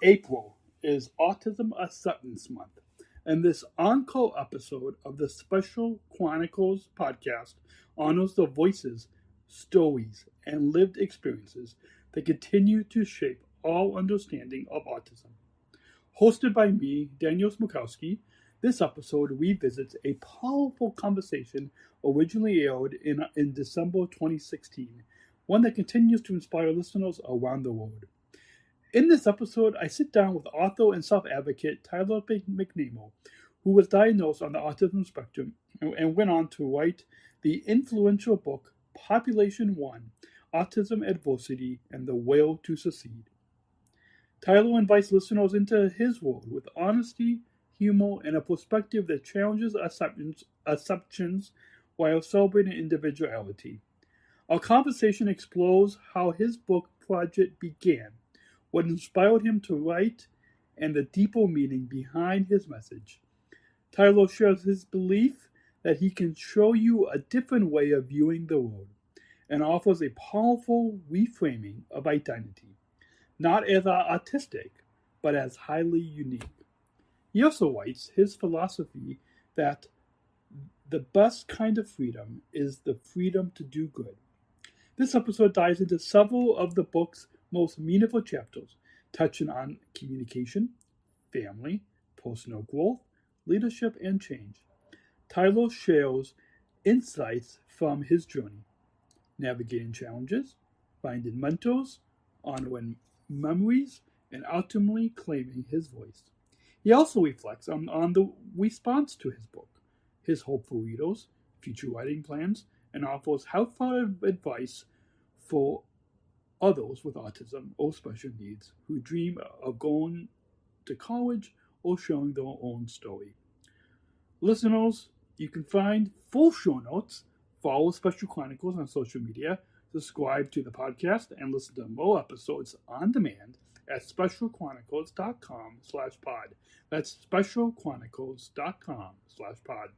April is Autism Acceptance Month, and this encore episode of the Special Chronicles Podcast honors the voices, stories, and lived experiences that continue to shape all understanding of autism. Hosted by me, Daniel Smrokowski, this episode revisits a powerful conversation originally aired in December 2016, one that continues to inspire listeners around the world. In this episode, I sit down with author and self-advocate Tyler McNamer, who was diagnosed on the autism spectrum and went on to write the influential book Population 1, Autism Adversity and the Will to Succeed. Tyler invites listeners into his world with honesty, humor, and a perspective that challenges assumptions while celebrating individuality. Our conversation explores how his book project began, what inspired him to write, and the deeper meaning behind his message. Tyler shares his belief that he can show you a different way of viewing the world, and offers a powerful reframing of identity, not as autistic, but as highly unique. He also writes his philosophy that the best kind of freedom is the freedom to do good. This episode dives into several of the book's most meaningful chapters, touching on communication, family, personal growth, leadership, and change. Tyler shares insights from his journey, navigating challenges, finding mentors, honoring memories, and ultimately claiming his voice. He also reflects on the response to his book, his hope for readers, future writing plans, and offers helpful advice for others with autism or special needs who dream of going to college or sharing their own story. Listeners, you can find full show notes, follow Special Chronicles on social media, subscribe to the podcast, and listen to more episodes on demand at specialchronicles.com/pod. That's specialchronicles.com/pod.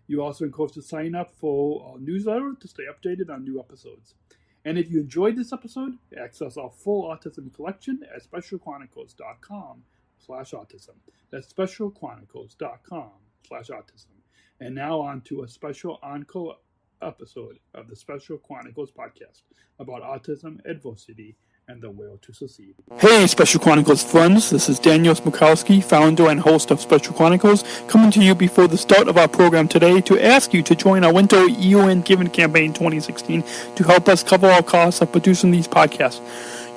You're also encouraged to sign up for our newsletter to stay updated on new episodes. And if you enjoyed this episode, access our full autism collection at specialchronicles.com/autism. That's specialchronicles.com/autism. And now on to a special encore episode of the Special Chronicles Podcast about autism, adversity, and the will to succeed. Hey, Special Chronicles friends, this is Daniel Smrokowski, founder and host of Special Chronicles, coming to you before the start of our program today to ask you to join our Winter UN Giving Campaign 2016 to help us cover our costs of producing these podcasts.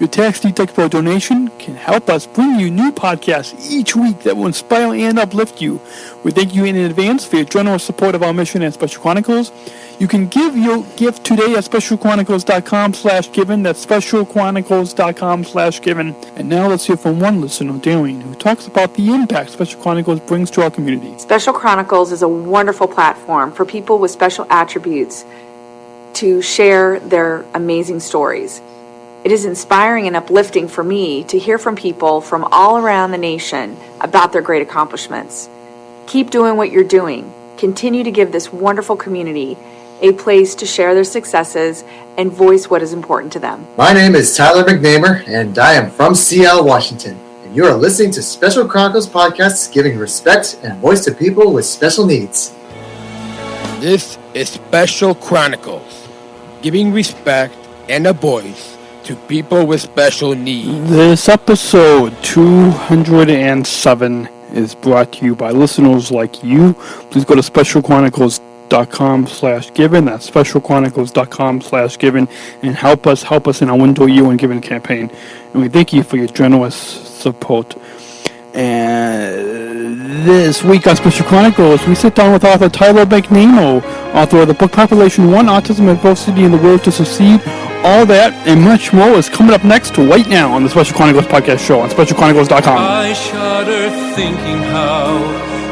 Your tax-deductible donation can help us bring you new podcasts each week that will inspire and uplift you. We thank you in advance for your generous support of our mission at Special Chronicles. You can give your gift today at specialchronicles.com/given. That's specialchronicles.com/given. And now let's hear from one listener, Darren, who talks about the impact Special Chronicles brings to our community. Special Chronicles is a wonderful platform for people with special attributes to share their amazing stories. It is inspiring and uplifting for me to hear from people from all around the nation about their great accomplishments. Keep doing what you're doing. Continue to give this wonderful community a place to share their successes and voice what is important to them. My name is Tyler McNamer, and I am from Seattle, Washington. And you are listening to Special Chronicles Podcast, giving respect and voice to people with special needs. This is Special Chronicles, giving respect and a voice to people with special needs. This episode 207 is brought to you by listeners like you. Please go to specialchronicles.com/given. That's specialchronicles.com/given, and help us in our Window UN Giving campaign. And we thank you for your generous support. And this week on Special Chronicles, we sit down with author Tyler McNamer, author of the book Population 1, Autism Adversity and the Will to Succeed. All that and much more is coming up next right now on the Special Chronicles Podcast show on specialchronicles.com. I shudder thinking how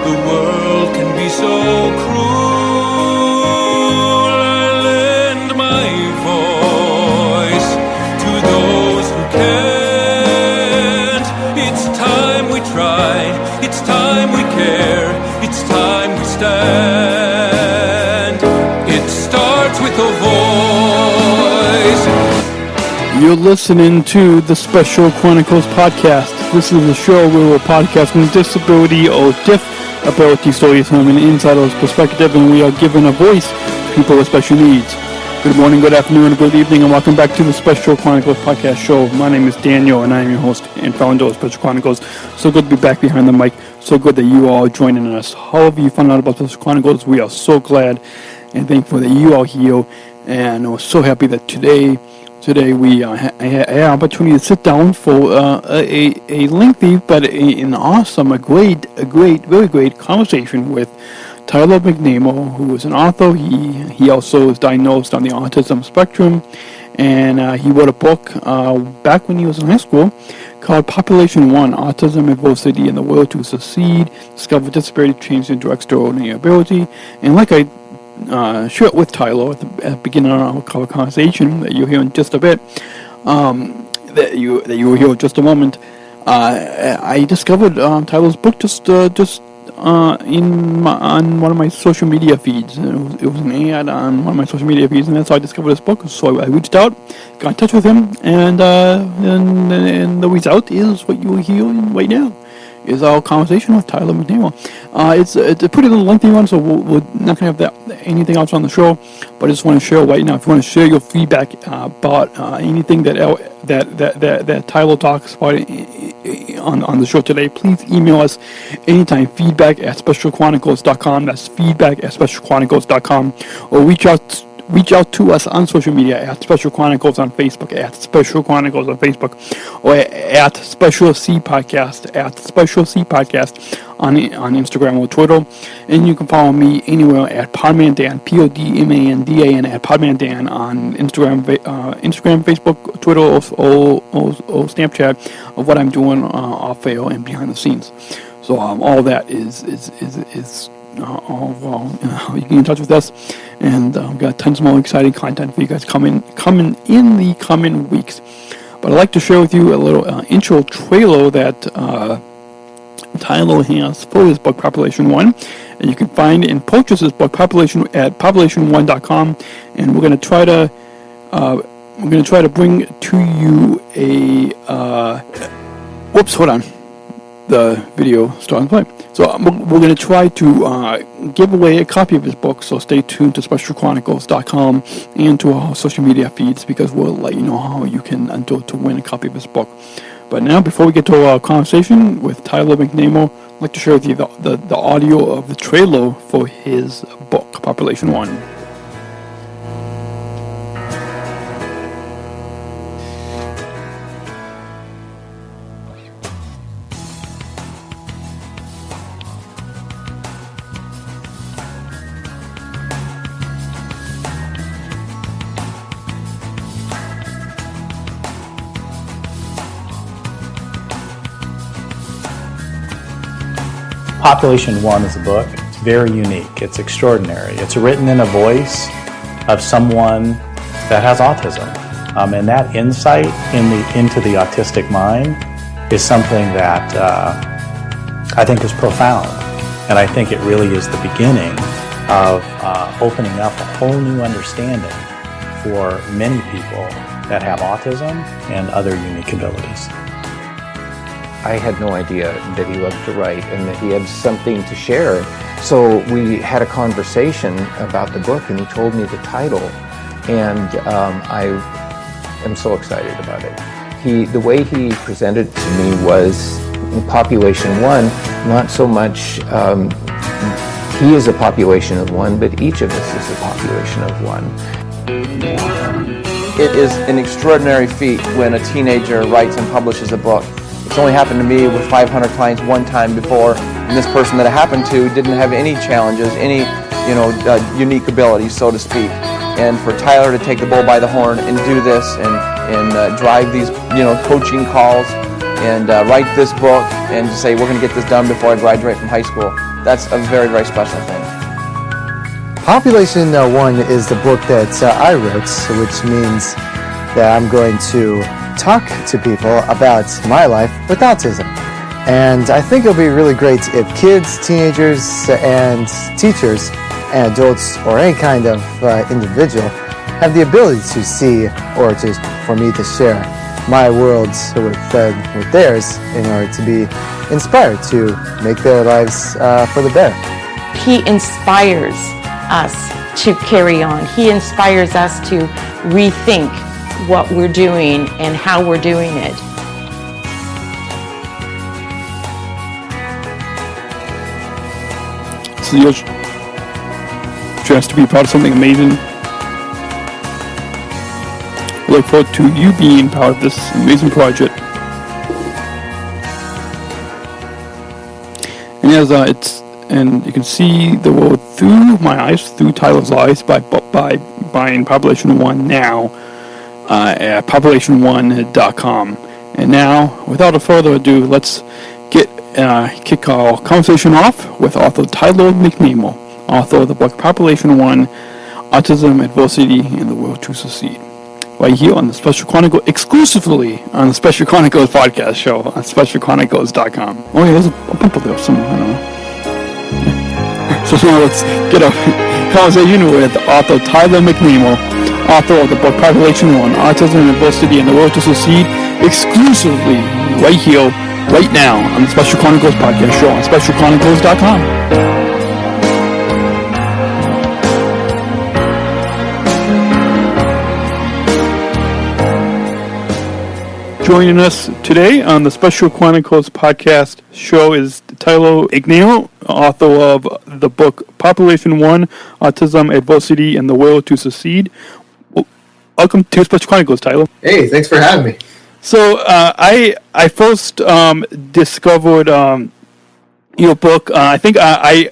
the world can be so cruel. I lend my voice to those who can't. It's time we try, it's time we care, it's time we stand. It starts with a voice. You're listening to the Special Chronicles Podcast. This is a show where we're podcasting disability or disability stories from an insider's perspective, and we are giving a voice to people with special needs. Good morning, good afternoon, good evening, and welcome back to the Special Chronicles Podcast show. My name is Daniel, and I am your host and founder of Special Chronicles. So good to be back behind the mic. So good that you all are joining us. However you found out about Special Chronicles, we are so glad and thankful that you are here, and we're so happy that today we had an opportunity to sit down for a lengthy but an awesome, very great conversation with Tyler McNamer, who is an author. He also is diagnosed on the autism spectrum, and he wrote a book back when he was in high school called Population 1, Autism, Adversity, and the Will to Succeed, Discover Disability, Change into Extraordinary Ability. And like I shared with Tyler at the beginning of our conversation that you'll hear in just a bit, that you will hear in just a moment, I discovered Tyler's book just on one of my social media feeds. It was an ad on one of my social media feeds, and that's how I discovered this book. So I reached out, got in touch with him, and the result is what you are hearing right now. Is our conversation with Tyler McNamer. It's a pretty little lengthy one, so we're not going to have anything else on the show. But I just want to share right now. If you want to share your feedback about anything that Tyler talks about on the show today, please email us anytime. feedback@specialchronicles.com. That's feedback@specialchronicles.com, or reach out to us on social media at Special Chronicles on Facebook, or at Special C Podcast, on Instagram or Twitter. And you can follow me anywhere at Podman Dan, PODMANDAN, at Podman Dan on Instagram, Facebook, Twitter, or Snapchat of what I'm doing off air and behind the scenes. So all that is you can get in touch with us, and we've got tons more exciting content for you guys coming in the coming weeks. But I'd like to share with you a little intro trailer that Tyler has for his book Population 1, and you can find and purchase his book Population at population1.com. And we're going to try to bring to you a hold on. The video starting to play. So we're going to try to give away a copy of his book, so stay tuned to specialchronicles.com and to our social media feeds, because we'll let you know how you can enter to win a copy of his book. But now, before we get to our conversation with Tyler McNamer, I'd like to share with you the audio of the trailer for his book, Population 1. Population 1 is a book. It's very unique. It's extraordinary. It's written in a voice of someone that has autism. And that insight into the autistic mind is something that I think is profound. And I think it really is the beginning of opening up a whole new understanding for many people that have autism and other unique abilities. I had no idea that he loved to write and that he had something to share. So we had a conversation about the book, and he told me the title, and I am so excited about it. The way he presented it to me was Population 1, not so much he is a population of one, but each of us is a population of one. It is an extraordinary feat when a teenager writes and publishes a book. It's only happened to me with 500 clients one time before, and this person that it happened to didn't have any challenges, any unique abilities, so to speak. And for Tyler to take the bull by the horn and do this and drive these coaching calls and write this book and to say we're going to get this done before I graduate from high school, that's a very, very special thing. Population 1 is the book that I wrote, which means that I'm going to talk to people about my life with autism. And I think it'll be really great if kids, teenagers, and teachers, and adults, or any kind of individual have the ability to see, or for me to share my worlds with theirs in order to be inspired to make their lives for the better. He inspires us to carry on. He inspires us to rethink what we're doing and how we're doing it. So your chance to be part of something amazing. I look forward to you being part of this amazing project. And and you can see the world through my eyes, through Tyler's eyes, by buying Population One now at population1.com. And now, without further ado, let's kick our conversation off with author Tyler McNamer, author of the book Population One: Autism, Adversity, and the Will to Succeed. Right here on the Special Chronicles, exclusively on the Special Chronicles podcast show on specialchronicles.com. Oh yeah, there's a bumper there somewhere, I don't know. So now let's get a conversation with author Tyler McNamer, author of the book Population One: Autism, Adversity, and the Will to Succeed, exclusively right here, right now on the Special Chronicles podcast show on specialchronicles.com. Joining us today on the Special Chronicles podcast show is Tyler McNamer, author of the book Population One: Autism, Adversity, and the Will to Succeed. Welcome to Special Chronicles, Tyler. Hey, thanks for having me. So I first discovered your book. I think I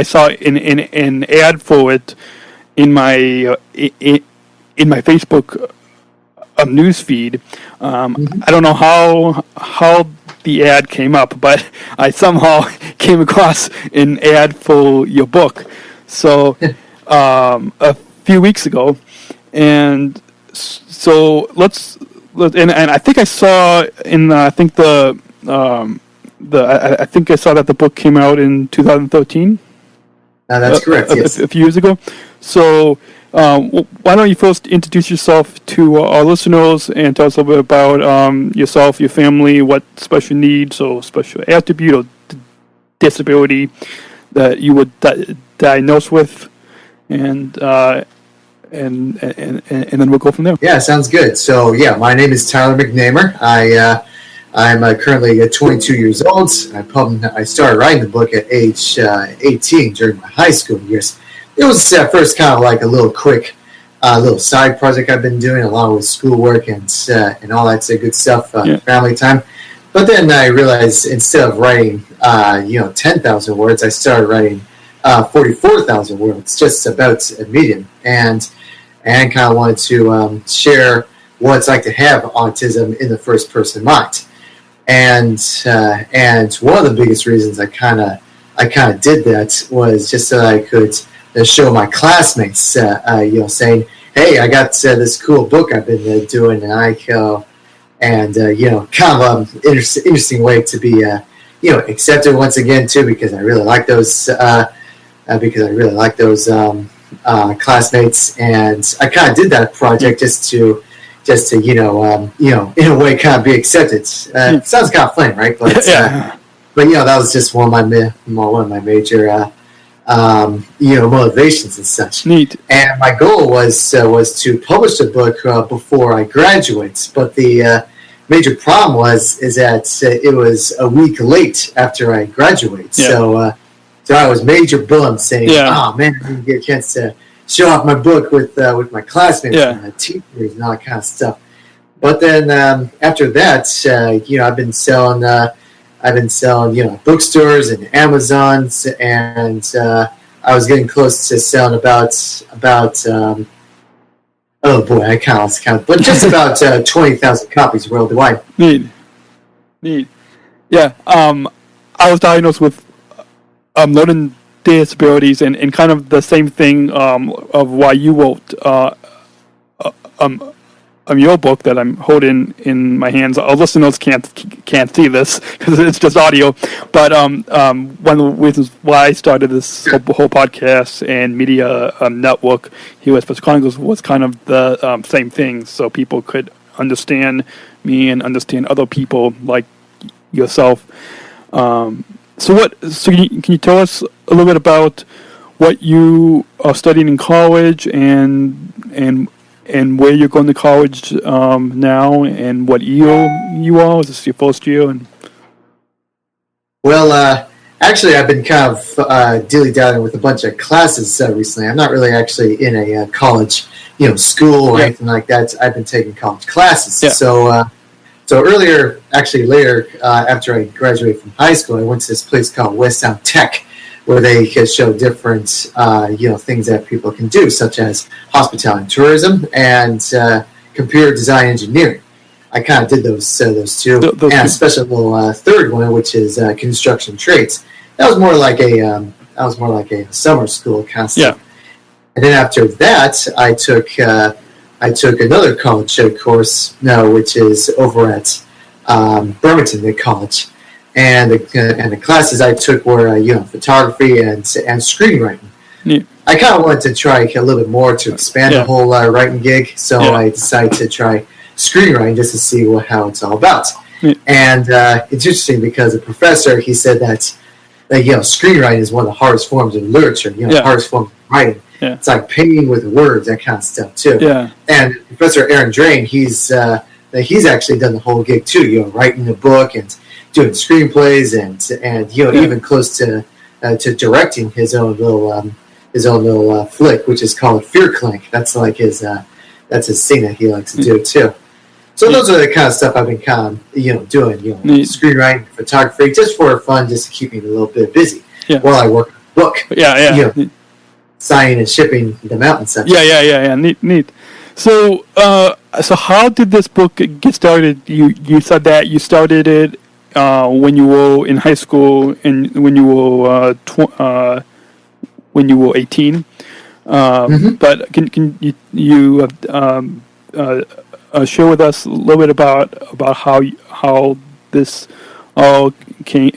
saw an ad for it in my Facebook news feed. I don't know how the ad came up, but I somehow came across an ad for your book. So a few weeks ago, and so and I think I saw in I think I saw that the book came out in 2013. That's correct. Yes. A few years ago. So why don't you first introduce yourself to our listeners and tell us a little bit about yourself, your family, what special needs or special attribute or disability that you were diagnosed with, and then we'll go from there. Yeah, sounds good. So yeah, my name is Tyler McNamer. I'm currently 22 years old. I started writing the book at age 18 during my high school years. It was at first kind of like a little quick little side project I've been doing along with schoolwork and all that good stuff, family time. But then I realized instead of writing 10,000 words, I started writing 44,000 words, just about a medium, and kind of wanted to share what it's like to have autism in the first person mind. And one of the biggest reasons I kind of did that was just so that I could show my classmates, saying, "Hey, I got this cool book I've been doing," and kind of interesting way to be accepted once again too, because I really like those classmates, and I kind of did that project just to in a way kind of be accepted. Sounds kind of funny, right? But but that was just one of my major motivations and such. Neat. And my goal was to publish the book before I graduate, but the major problem is that it was a week late after I graduate. So I was major bummed, saying, "Oh man, I didn't get a chance to show off my book with my classmates and teachers and all that kind of stuff." But then after that, I've been selling bookstores and Amazons, and I was getting close to selling about but just about 20,000 copies worldwide. Neat. Yeah. I was diagnosed with learning disabilities, and kind of the same thing of why you wrote your book that I'm holding in my hands. Our listeners can't see this because it's just audio. But one of the reasons why I started this whole podcast and media network here at Special Chronicles was kind of the same thing, so people could understand me and understand other people like yourself. So can you tell us a little bit about what you are studying in college and where you're going to college now, and what year you are? Is this your first year? Well, actually, I've been kind of dilly-dallying with a bunch of classes recently. I'm not really actually in a college, school or anything like that. I've been taking college classes. Yeah. So later, after I graduated from high school, I went to this place called Westtown Tech, where they could show different, things that people can do, such as hospitality and tourism and computer design engineering. I kind of did those two, and a special third one, which is construction trades. That was more like a summer school kind of stuff. Yeah. And then after that, I took another college course now, which is over at Birmingham College. And the classes I took were photography and screenwriting. Yeah. I kind of wanted to try a little bit more to expand the whole writing gig, so I decided to try screenwriting just to see how it's all about. Yeah. And it's interesting because the professor, he said that screenwriting is one of the hardest forms of literature. Hardest form of writing. Yeah. It's like painting with words, that kind of stuff too. Yeah. And Professor Aaron Drain, he's actually done the whole gig too. Writing a book and doing screenplays and even close to directing his own little flick, which is called Fear Clank. That's like his thing that he likes to do too. So those are the kind of stuff I've been kind of doing, screenwriting, photography, just for fun, just to keep me a little bit busy while I work on the book. Signing and shipping them out and such. Yeah. Neat. So how did this book get started? You said that you started it when you were in high school and when you were 18. But can you share with us a little bit about how this all came,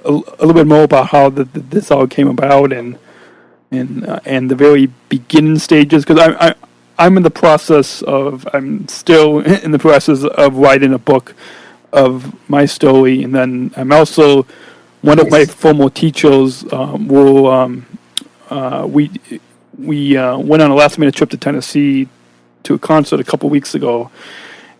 a little bit more about how this all came about and the very beginning stages? Because I'm still in the process of writing a book of my story, and then I'm also one of my former teachers. We went on a last-minute trip to Tennessee to a concert a couple weeks ago,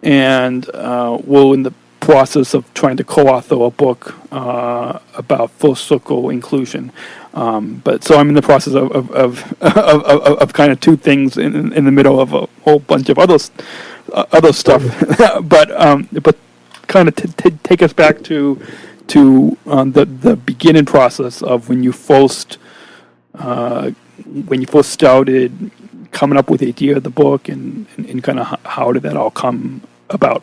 and we're in the process of trying to co-author a book about full circle inclusion. But so I'm in the process of kind of two things in the middle of a whole bunch of other stuff. But kind of take us back to the beginning process of when you first started coming up with the idea of the book, and kind of how did that all come about?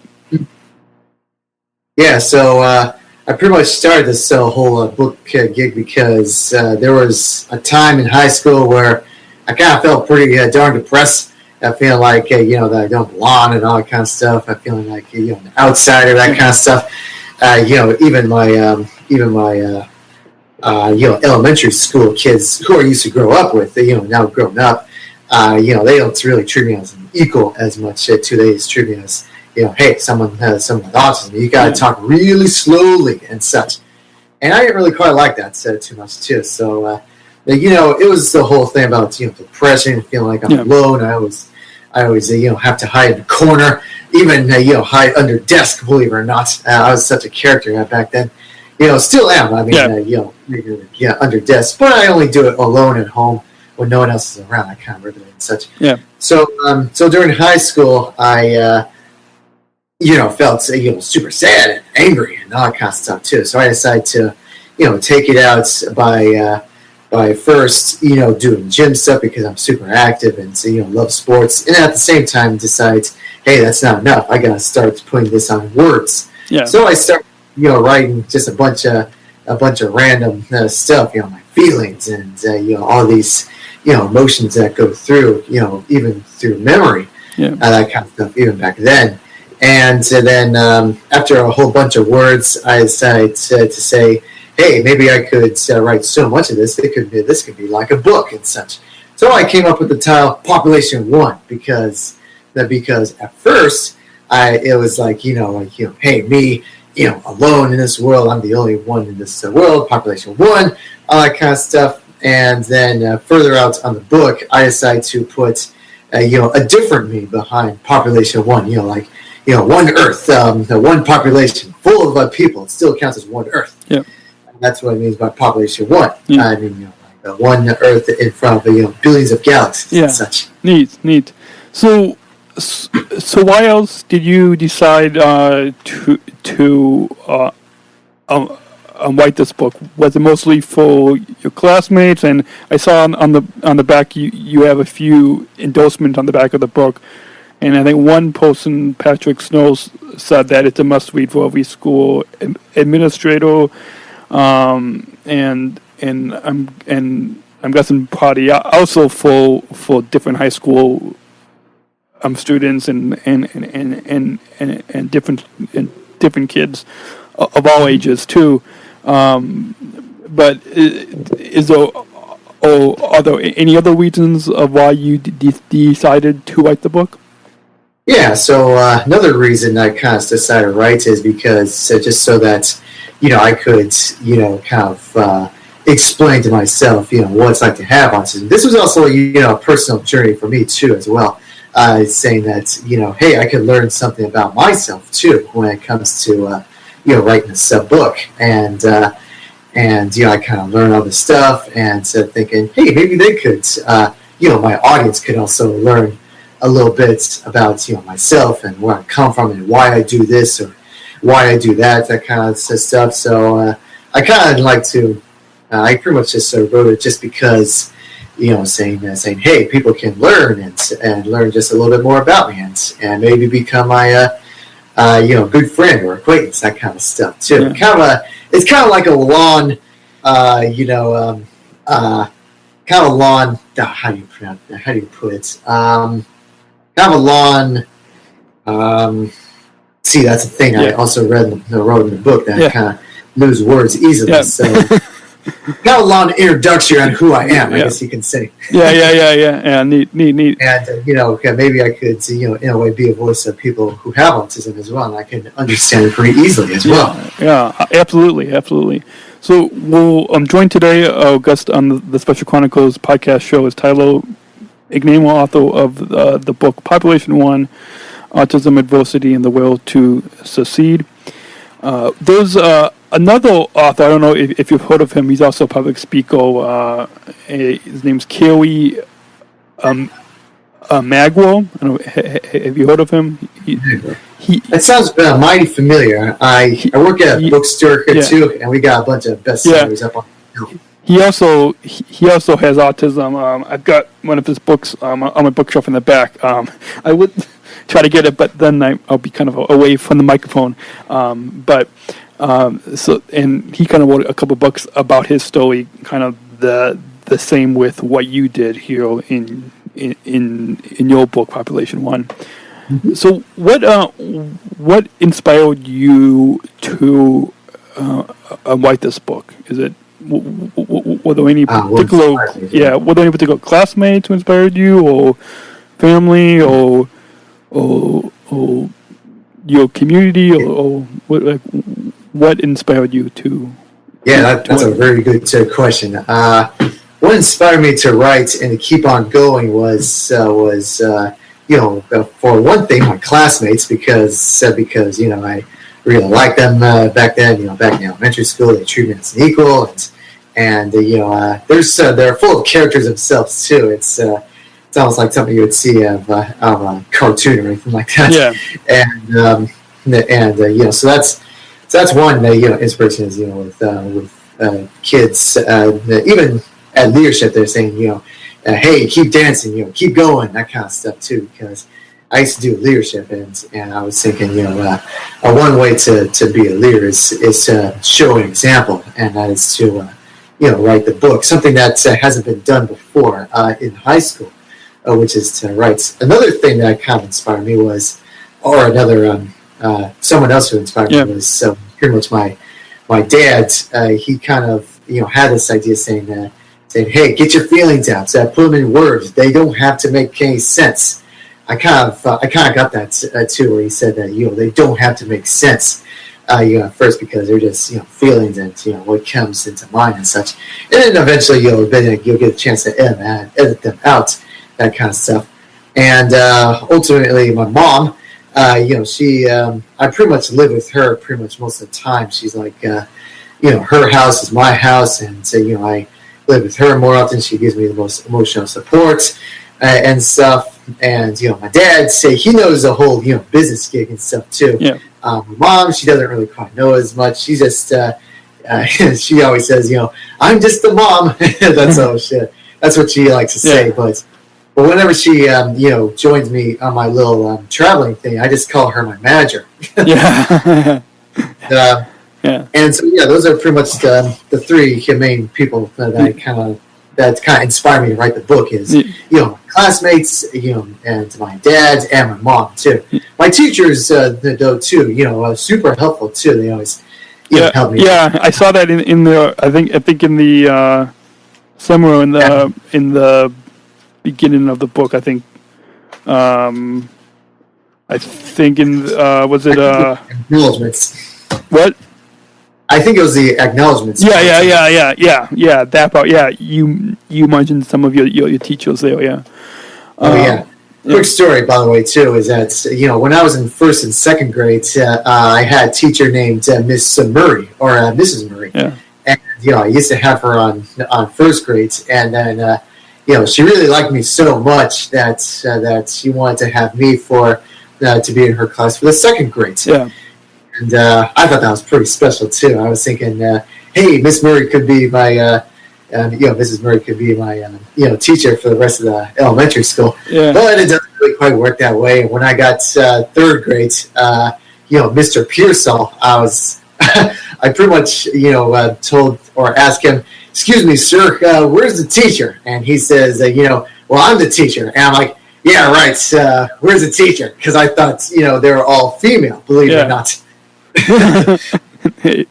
Yeah, so I pretty much started this whole book gig because there was a time in high school where I kind of felt pretty darn depressed. I feel like that I don't belong and all that kind of stuff. I feel like an outsider, that kind of stuff. Even my elementary school kids who I used to grow up with, now grown up, they don't really treat me as an equal as much today as treat me as, hey, someone with autism, you got to talk really slowly and such. And I didn't really quite like that too much too. So, it was the whole thing about, depression and feeling like I'm alone. I always have to hide in a corner, even, hide under desk, believe it or not. I was such a character back then. Still am. I mean, under desk, but I only do it alone at home when no one else is around. I kind of regulate and such. Yeah. So during high school, I, felt, super sad and angry and all that kind of stuff too. So I decided to, take it out by first, doing gym stuff because I'm super active and, love sports. And at the same time decide, hey, that's not enough. I got to start putting this on words. Yeah. So I started, writing just a bunch of random stuff, my feelings and, all these, emotions that go through, even through memory. that kind of stuff even back then. And then after a whole bunch of words, I decided to say, hey, maybe I could write so much of this. This could be like a book and such. So I came up with the title Population 1 because at first it was like, hey, me, alone in this world. I'm the only one in this world. Population 1, all that kind of stuff. And then further out on the book, I decided to put a different me behind Population 1. One Earth, the one population full of people. It still counts as one Earth. Yeah. That's what it means by Population 1. Yeah. I mean, one Earth in front of billions of galaxies and such. Neat. So why else did you decide to write this book? Was it mostly for your classmates? And I saw on the back you have a few endorsements on the back of the book. And I think one person, Patrick Snows, said that it's a must-read for every school administrator, and I'm guessing probably also for different high school students and different kids of all ages too. But are there any other reasons of why you decided to write the book? Yeah, so another reason I kind of decided to write is because just so that, I could, kind of explain to myself, what it's like to have autism. This was also, a personal journey for me too as well. Saying that, hey, I could learn something about myself too when it comes to, writing this book. And I kind of learned all this stuff and thinking, hey, maybe they could, my audience could also learn a little bit about myself and where I come from and why I do this or why I do that kind of stuff. So I kind of like to. I pretty much just wrote it just because saying hey, people can learn and learn just a little bit more about me and maybe become my good friend or acquaintance, that kind of stuff too. Yeah. It's kind of like a lawn, kind of lawn. How do you pronounce that? How do you put it? Kind of a lawn. See, that's the thing. I also wrote in the book that I kind of lose words easily. Yeah. So, kind of a long introduction on who I am, I guess you can say. Yeah. Neat. And maybe I could, in a way, be a voice of people who have autism as well, and I can understand it pretty easily as well. Yeah, absolutely. So I'm joined today. Our guest on the Special Chronicles podcast show is Tyler McNamer, author of the book Population 1, Autism, Adversity, and the Will to Succeed. There's another author, I don't know if you've heard of him, he's also a public speaker. His name's Kerry Magwell. I don't know, have you heard of him? That sounds mighty familiar. I work at a bookstore here too, and we got a bunch of bestsellers up on the hill. He also has autism. I've got one of his books on my bookshelf in the back. I would try to get it, but then I'll be kind of away from the microphone. And he kind of wrote a couple books about his story, kind of the same with what you did here in your book, Population 1. Mm-hmm. So what inspired you to write this book? Is it were there any particular classmates who inspired you, or family, or your community, or what inspired you to? Yeah, that's a very good question. What inspired me to write and to keep on going was for one thing, my classmates, because I really liked them back then. Back in elementary school, they treated me as an equal, and they're full of characters themselves too. It's almost like something you would see of a cartoon or anything like that. Yeah. So that's one inspiration is with kids, even at leadership, they're saying hey, keep dancing, keep going, that kind of stuff too, because I used to do leadership, and I was thinking, one way to be a leader is to show an example, and that is to, write the book, something that hasn't been done before in high school. which is to write. Another thing that kind of inspired me was, or another someone else who inspired me was pretty much my dad. He kind of had this idea saying, hey, get your feelings out. So put them in words. They don't have to make any sense. I kind of got that too, where he said that they don't have to make sense. At first, because they're just feelings and what comes into mind and such, and then eventually you'll get a chance to edit them out, that kind of stuff. And ultimately, my mom, she I pretty much live with her pretty much most of the time. She's like, her house is my house, and so I live with her more often. She gives me the most emotional support and stuff. And my dad, he knows the whole business gig and stuff too. Yeah. My mom, she doesn't really quite know as much. She just she always says, I'm just the mom. That's what she likes to say. But whenever she joins me on my little traveling thing, I just call her my manager. Yeah. And so those are pretty much the three main people that kind of inspired me to write the book. Is my classmates, and my dad and my mom too. My teachers, though, too, super helpful too. They always help me. Yeah, I saw that in the I think in the somewhere in the beginning of the book. I think in was it acknowledgements? What? I think it was the acknowledgements. Yeah. That part. Yeah, you mentioned some of your teachers there. Yeah. Quick story, by the way, too, is that when I was in first and second grade, I had a teacher named Miss Murray or Mrs. Murray, and I used to have her on first grade, and then she really liked me so much that she wanted to have me to be in her class for the second grade. Yeah. And I thought that was pretty special too. I was thinking, hey, Miss Murray could be my, Mrs. Murray could be my, teacher for the rest of the elementary school. Yeah. But it doesn't really quite work that way. And when I got third grade, Mr. Pearsall, I pretty much, told or asked him, excuse me, sir, where's the teacher? And he says, well, I'm the teacher. And I'm like, yeah, right. Where's the teacher? Because I thought, they were all female, believe it or not. Neat.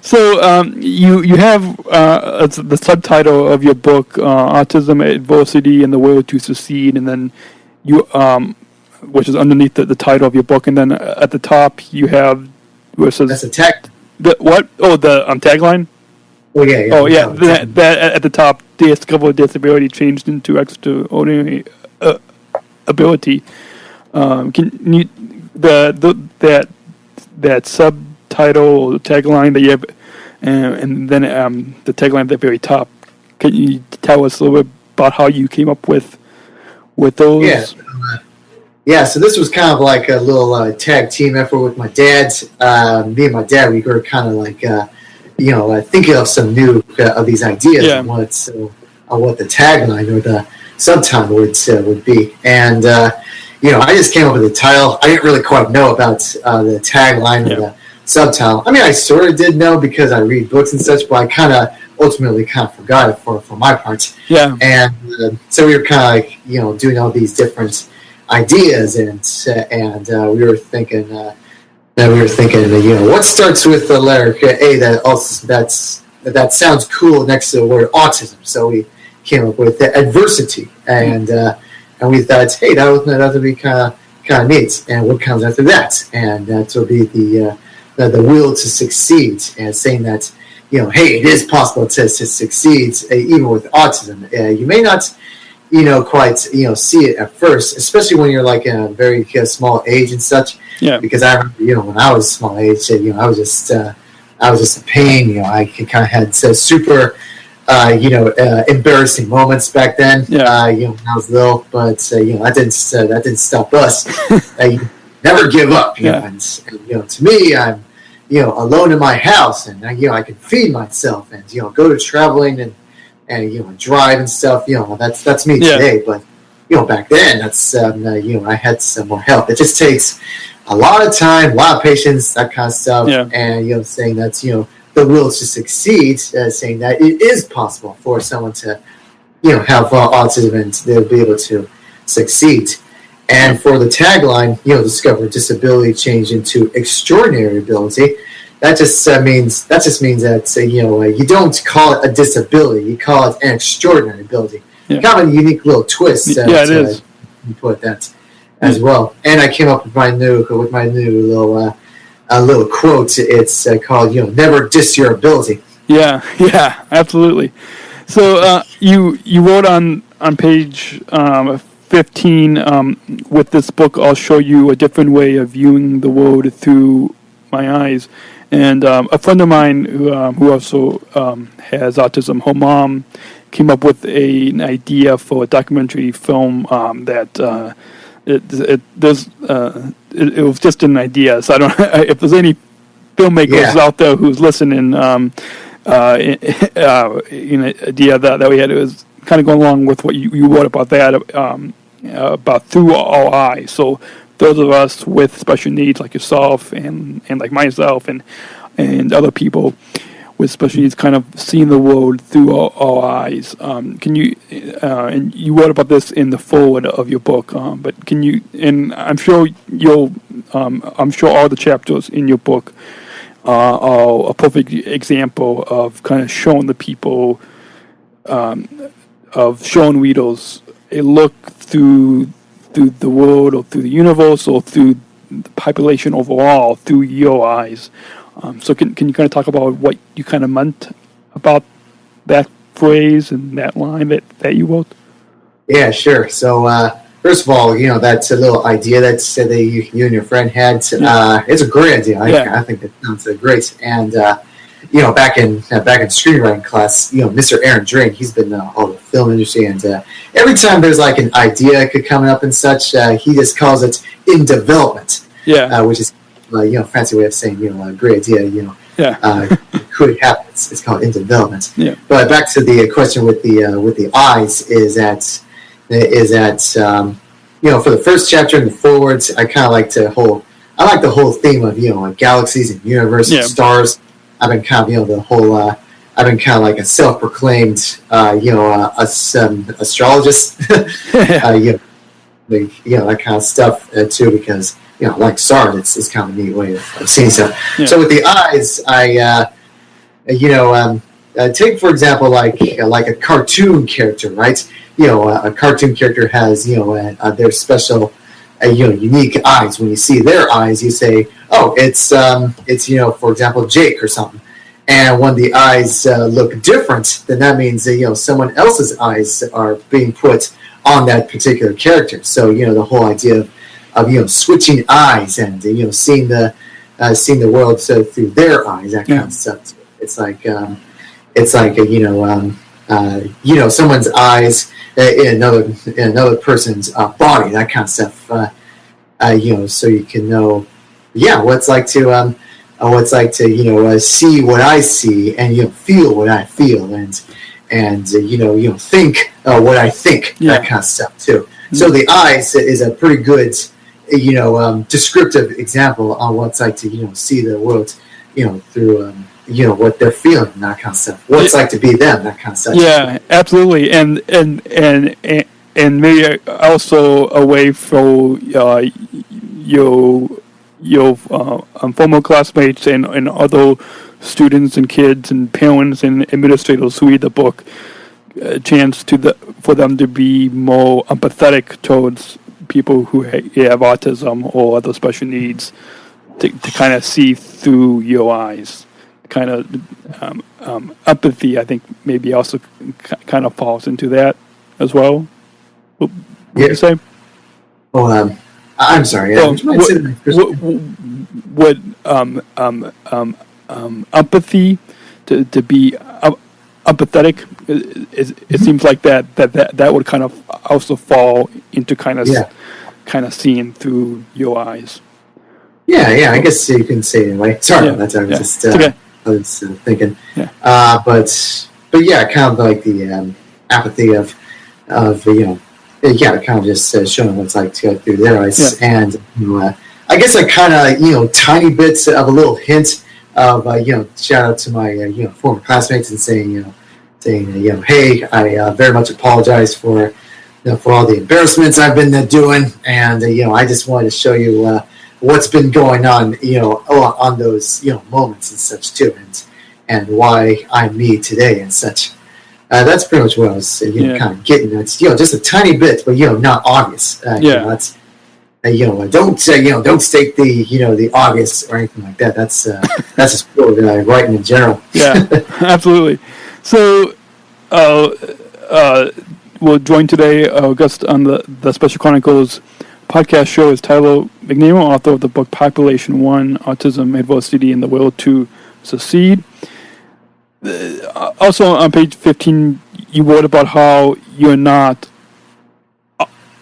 So you have the subtitle of your book, Autism, Adversity, and the Will to Succeed, and then you, which is underneath the title of your book, and then at the top you have where it says that's a tag. The what? Oh, the tagline. Oh yeah. Oh yeah. That at the top, discover disability changed into extraordinary ability. Can you that subtitle or tagline that you have, and then the tagline at the very top? Can you tell us a little bit about how you came up with those? Yeah. So this was kind of like a little tag team effort with my dad. Me and my dad, we were kind of like thinking of some new of these ideas on what the tagline or the subtitle would be, and. I just came up with the title. I didn't really quite know about the tagline or the subtitle. I mean, I sort of did know because I read books and such, but I ultimately forgot it for my part. Yeah. And so we were kind of like, doing all these different ideas, and we were thinking, what starts with the letter A that sounds cool next to the word autism. So we came up with the adversity, and we thought, hey, that would be kind of neat. And what comes after that? And that will be the will to succeed, and saying that, hey, it is possible to succeed even with autism. You may not, quite, see it at first, especially when you're like in a very small age and such. Yeah. Because I remember, when I was small age, I was just a pain. I kind of had super. Embarrassing moments back then. When I was little, but that didn't stop us. Never give up. And to me, I'm alone in my house, and I can feed myself, and go to traveling and drive and stuff. That's me today. But back then, that's I had some more help. It just takes a lot of time, a lot of patience, that kind of stuff. And saying that the will to succeed, saying that it is possible for someone to, have autism and they'll be able to succeed. And for the tagline, discover disability change into extraordinary ability. That just means that you don't call it a disability, you call it an extraordinary ability. Yeah. Kind of a unique little twist. It is. You put that as well. And I came up with my new little quote. It's called "Never diss your ability." Yeah, absolutely. So you wrote on page 15 with this book. I'll show you a different way of viewing the world through my eyes. And a friend of mine who also has autism, her mom came up with an idea for a documentary film that it was just an idea. So I don't if there's any filmmakers out there who's listening. Idea that we had, it was kind of going along with what you wrote about that about through all eyes. So those of us with special needs like yourself and like myself and other people with special needs kind of seeing the world through all eyes. Can you and you wrote about this in the foreword of your book, but can you, and I'm sure all the chapters in your book are a perfect example of kind of showing the people, of showing readers a look through the world or through the universe or through the population overall through your eyes. So can you kind of talk about what you kind of meant about that phrase and that line that you wrote? Yeah, sure. So first of all, that's a little idea that you and your friend had. It's a great idea. I think it sounds great. And back in screenwriting class, Mr. Aaron Drain, he's been all the film industry, and every time there's like an idea could come up and such, he just calls it in development. Which is fancy way of saying a great idea. Could happen. It's called in development. But back to the question with the eyes is that for the first chapter in the forwards, I kind of like the whole theme of like galaxies and universe and stars. I've been kind of I've been kind of like a self-proclaimed astrologist. That kind of stuff too, because like stars, it's kind of a neat way of seeing stuff. So with the eyes, I take for example like a cartoon character, right? A cartoon character has their special unique eyes. When you see their eyes, you say, oh, it's for example Jake or something. And when the eyes look different, then that means that someone else's eyes are being put on that particular character. So the whole idea of switching eyes and seeing the world through their eyes, that kind of stuff. It's like someone's eyes in another person's body, that kind of stuff. So you can know, what it's like to see what I see and feel what I feel and think what I think, that kind of stuff too. Mm-hmm. So the eyes is a pretty good descriptive example on what it's like to see the world through what they're feeling, that kind of stuff. What it's like to be them, that kind of stuff. Yeah, absolutely, and maybe also a way for your former classmates and other students and kids and parents and administrators who read the book a chance for them to be more empathetic towards people who have autism or other special needs, to kind of see through your eyes. Kind of empathy, I think, maybe also kind of falls into that as well. What did you say? Oh, I'm sorry. Would empathy to be empathetic? It seems like that would kind of also fall into kind of seeing through your eyes. Yeah. I guess you can say it anyway. Sorry about that. I was thinking. But kind of like the apathy of kind of just showing what it's like to go through their eyes, and I guess a kind of tiny bits of a little hint shout out to my former classmates and saying hey, I very much apologize for all the embarrassments I've been doing, and I just wanted to show you what's been going on on those moments and such too, and why I'm me today and such. That's pretty much what I was kind of getting. It's just a tiny bit, but not obvious. That's don't state the obvious or anything like that. That's just writing in general. Yeah, absolutely. So, we'll join today. Our guest on the Special Chronicles podcast show is Tyler McNamer, author of the book Population 1, Autism, Adversity, and the Will to Succeed. Also on page 15, you wrote about how you're not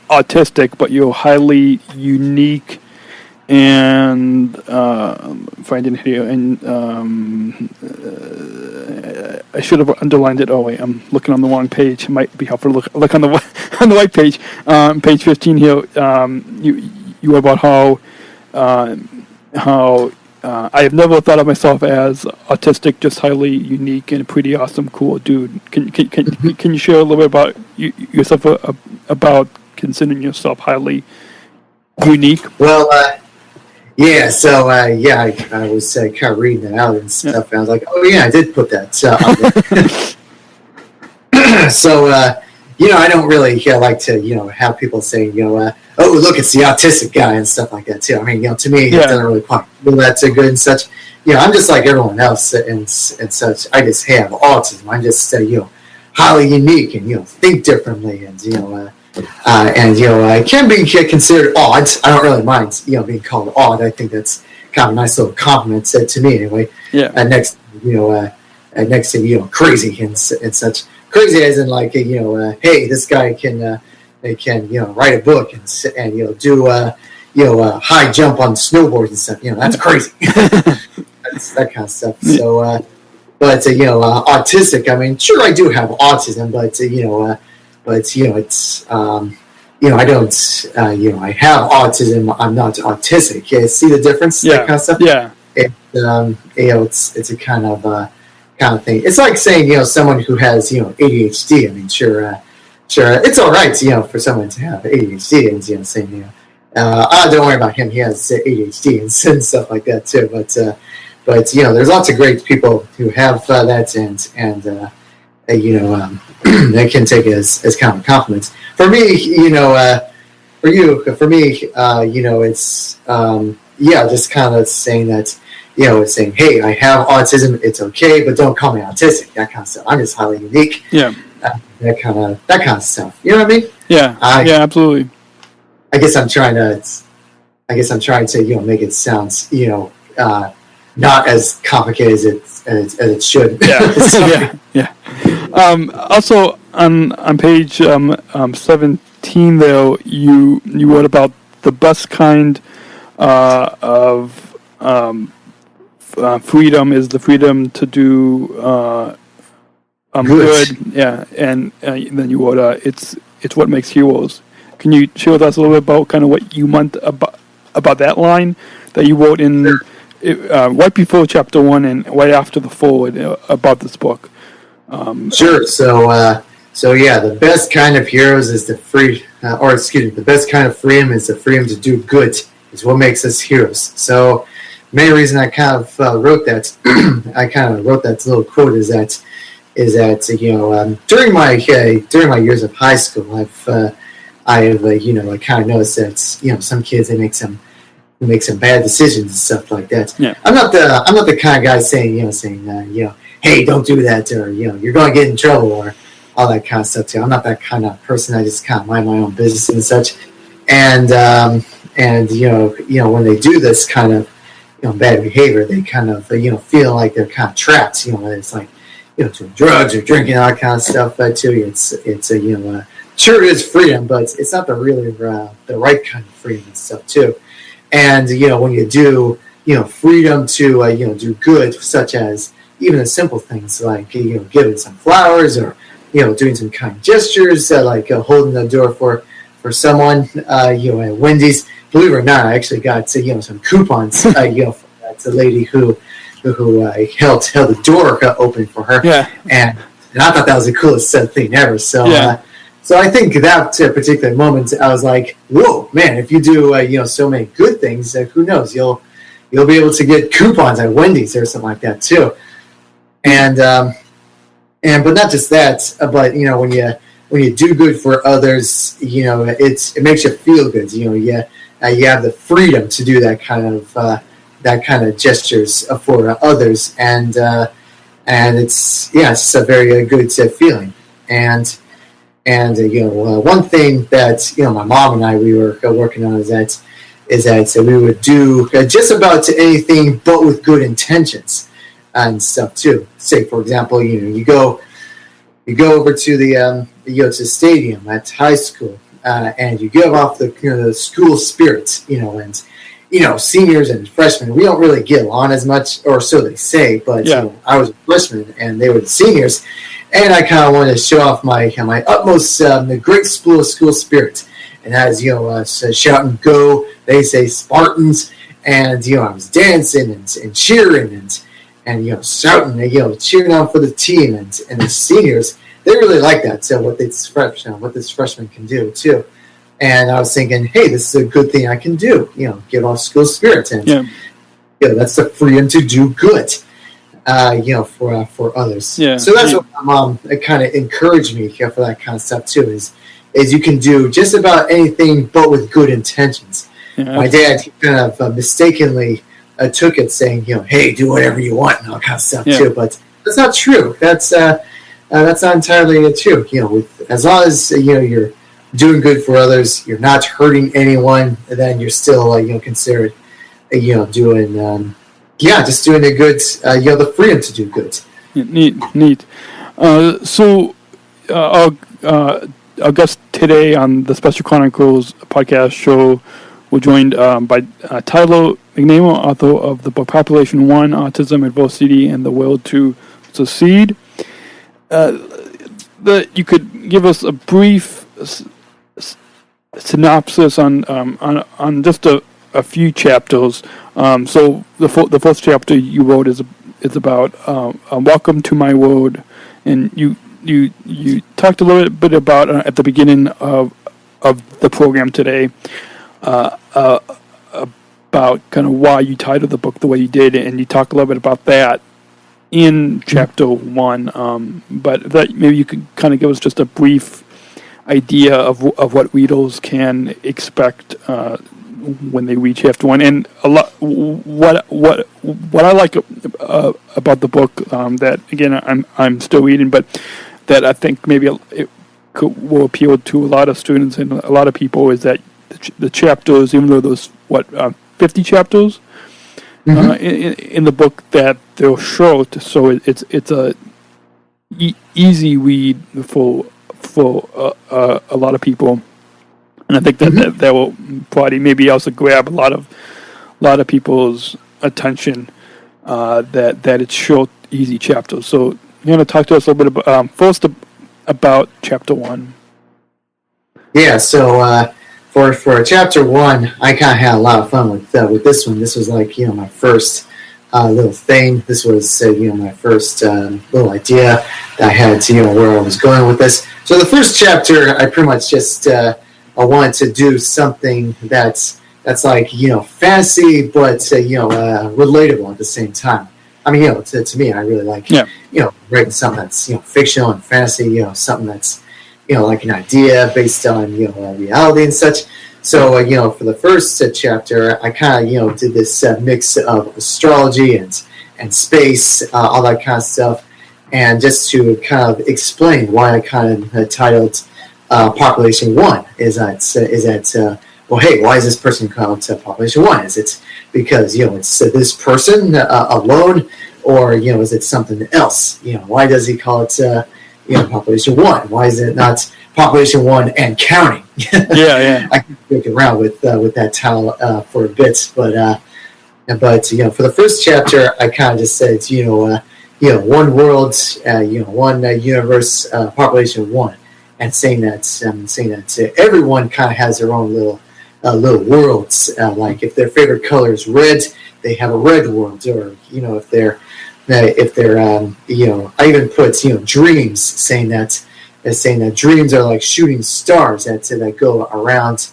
autistic, but you're highly unique, and finding here, and I should have underlined it. Oh wait, I'm looking on the wrong page. It might be helpful to look on the right page. Page 15 here. You wrote about how I have never thought of myself as autistic, just highly unique and a pretty awesome, cool dude. Can you share a little bit about yourself, about considering yourself highly unique? Well, yeah. So I was kind of reading that out and stuff, and I was like, oh yeah, I did put that on there. So I don't really like to have people say oh look, it's the autistic guy and stuff like that too. I mean to me it doesn't really quite feel that so good and such. I'm just like everyone else and such. I just have autism. I'm just highly unique and think differently and I can be considered odd. I don't really mind being called odd. I think that's kind of a nice little compliment said to me anyway. Yeah. Next to crazy and such. Crazy as in like hey, this guy can write a book and do high jump on snowboards and stuff. That's crazy. That's that kind of stuff. So but autistic. I mean, sure, I do have autism, but it's I don't I have autism. I'm not autistic. See the difference? Yeah. That kind of stuff. Yeah. It's a kind of thing. It's like saying someone who has ADHD. I mean, sure, it's all right for someone to have ADHD and saying don't worry about him. He has ADHD and stuff like that too. But there's lots of great people who have that and they can take it as kind of compliments. For me, it's just kind of saying that, it's saying, hey, I have autism, it's okay, but don't call me autistic, that kind of stuff. I'm just highly unique. Yeah. That kind of stuff. You know what I mean? Yeah. Yeah, absolutely. I guess I'm trying to make it sound, not as complicated as it should. Yeah. Yeah. Also on page 17 there, you wrote about the best kind of freedom is the freedom to do good. Yeah, and then you wrote it's what makes heroes. Can you share with us a little bit about kind of what you meant about that line that you wrote in right before chapter 1 and right after the forward about this book? Sure. So the best kind of heroes is the best kind of freedom is the freedom to do good. Is what makes us heroes. So, main reason I kind of wrote that, little quote is that during my years of high school, I kind of noticed that some kids they make some bad decisions and stuff like that. Yeah. I'm not the kind of guy saying hey, don't do that, or you're going to get in trouble, or all that kind of stuff too. I'm not that kind of person. I just kind of mind my own business and such. And when they do this kind of bad behavior, they kind of feel like they're kind of trapped. It's like doing drugs or drinking, all that kind of stuff. But too, it's sure it is freedom, but it's not the right kind of freedom and stuff too. And when you do freedom to do good, such as even the simple things like giving some flowers or doing some kind gestures, like holding the door for someone, at Wendy's. Believe it or not, I actually got some coupons, for that lady who who held the door open for her. Yeah. And I thought that was the coolest thing ever. So so I think that particular moment, I was like, whoa, man! If you do so many good things, who knows? You'll be able to get coupons at Wendy's or something like that too. And but not just that, but when you do good for others, it makes you feel good. You have the freedom to do that kind of gestures for others, and it's just a very good feeling. And one thing that my mom and I, we were working on is that we would do just about anything, but with good intentions and stuff too. Say, for example, you go over to the to the stadium at high school, and you give off the school spirit, and seniors and freshmen, we don't really get along as much, or so they say. But I was a freshman, and they were the seniors, and I kind of wanted to show off my utmost the great school spirit, and that is shouting "Go!" They say Spartans, and I was dancing and cheering and shouting, cheering on for the team, and the seniors, they really like that. So what this freshman can do too. And I was thinking, hey, this is a good thing I can do. Give off school spirit, and that's the freedom to do good. For others. Yeah. So that's what my mom kind of encouraged me for that kind of stuff too. Is you can do just about anything, but with good intentions. Yeah. My dad kind of mistakenly took it, saying, hey, do whatever you want and all kind of stuff too. But that's not true. That's not entirely true. As long as you're doing good for others, you're not hurting anyone, then you're still considered doing just doing the good. You have the freedom to do good. Neat. So our guest today on the Special Chronicles podcast show, we're joined by Tyler McNamer, author of the book Population 1, Autism, Adversity, and the Will to Succeed. You could give us a brief synopsis on just a few chapters. So the first chapter you wrote is about Welcome to My World, and you talked a little bit about at the beginning of the program today about kind of why you titled the book the way you did, and you talk a little bit about that in chapter 1. But that maybe you could kind of give us just a brief idea of what readers can expect when they read chapter 1, and a lot what I like about the book that again I'm still reading, but that I think maybe it will appeal to a lot of students and a lot of people is that the chapters, even though there's 50 chapters in the book, that they're short, so it's a easy read for a lot of people. And I think that will probably maybe also grab a lot of people's attention. That it's short, easy chapters. So you're going to talk to us a little bit about first about chapter 1. Yeah. So for chapter 1, I kind of had a lot of fun with this one. This was like my first little thing. This was my first little idea that I had where I was going with this. So the first chapter, I pretty much just I wanted to do something that's like fantasy, but relatable at the same time. I mean, to me, I really like writing something that's fictional and fantasy. Something that's like an idea based on reality and such. So for the first chapter, I kind of did this mix of astrology and space, all that kind of stuff, and just to kind of explain why I kind of titled Population 1 is that well, hey, why is this person called Population 1? Is it because it's this person alone, or is it something else? Why does he call it Population 1? Why is it not Population 1 and counting? Yeah. I can joke around with that title for a bit, but for the first chapter, I kind of just said one world, one universe, Population 1. And saying that everyone kind of has their own little little worlds. Like if their favorite color is red, they have a red world. Or if they're I even put dreams, saying that dreams are like shooting stars that go around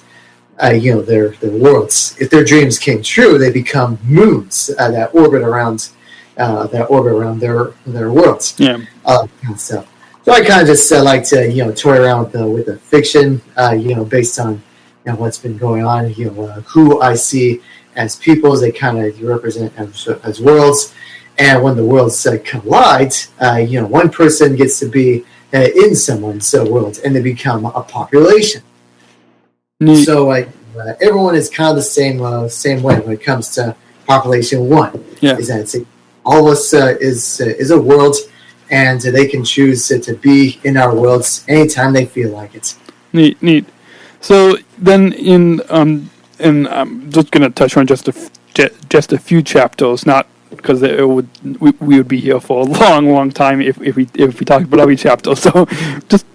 their worlds. If their dreams came true, they become moons that orbit around their worlds. Yeah. So I kind of just like to toy around with the fiction, based on what's been going on. Who I see as peoples, they kind of represent as worlds, and when the worlds collide, one person gets to be in someone's world, and they become a population. Neat. So everyone is kind of the same way when it comes to population one. Yeah. Is that all of us is a world, and they can choose to be in our worlds anytime they feel like it. Neat. So then, and I'm just going to touch on just a few chapters, not because we would be here for a long time if we talked about every chapter. So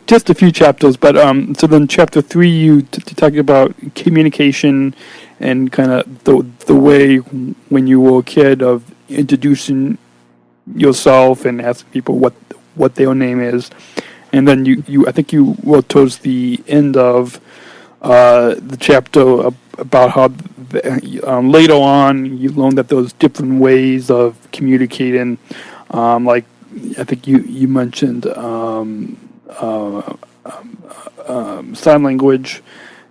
just a few chapters. But so then chapter 3, you talk about communication and kind of the way when you were a kid of introducing yourself and asking people what their name is, and then you I think you wrote towards the end of the chapter about how later on you learned that there was different ways of communicating, like I think you mentioned sign language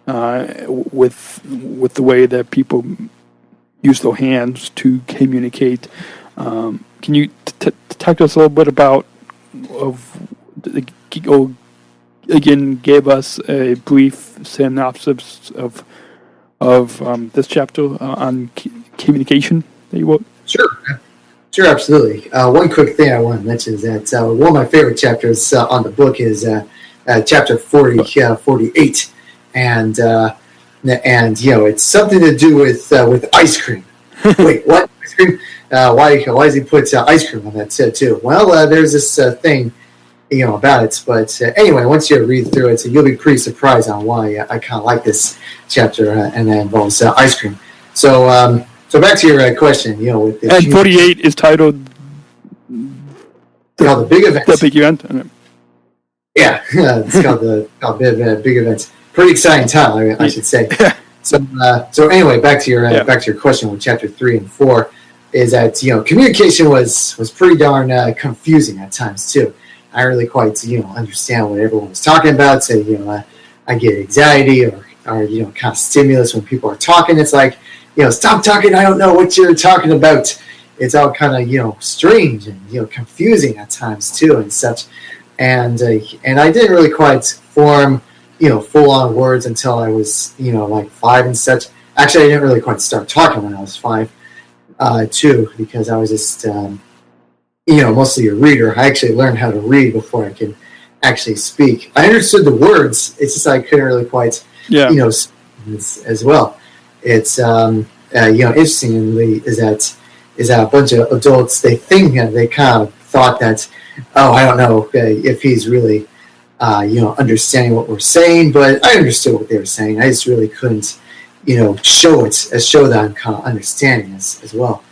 with the way that people use their hands to communicate. Can you talk to us a little bit about again, give us a brief synopsis of this chapter on communication that you wrote? Sure, absolutely. One quick thing I want to mention is that one of my favorite chapters on the book is chapter 48, and it's something to do with ice cream. Wait, what? Ice cream? Why does he put ice cream on that too? Well, there's this thing about it, but anyway, once you read through it, you'll be pretty surprised on why I kind of like this chapter, and that involves ice cream. So back to your question, with the and 48 is titled the big event. The big event. Yeah, it's called the big event. Pretty exciting time, I should say. So anyway, back to your question with chapter 3 and 4, is that communication was pretty darn confusing at times too. I really quite understand what everyone was talking about. So I get anxiety or kind of stimulus when people are talking. It's like stop talking. I don't know what you're talking about. It's all kind of strange and confusing at times too and such. And I didn't really quite form full on words until I was like 5 and such. Actually, I didn't really quite start talking when I was 5 too, because I was just mostly a reader. I actually learned how to read before I could actually speak. I understood the words. It's just I couldn't really quite, as well. It's interestingly is that a bunch of adults, they think they kind of thought that, I don't know if he's really understanding what we're saying, but I understood what they were saying. I just really couldn't show that I'm kind of understanding as well.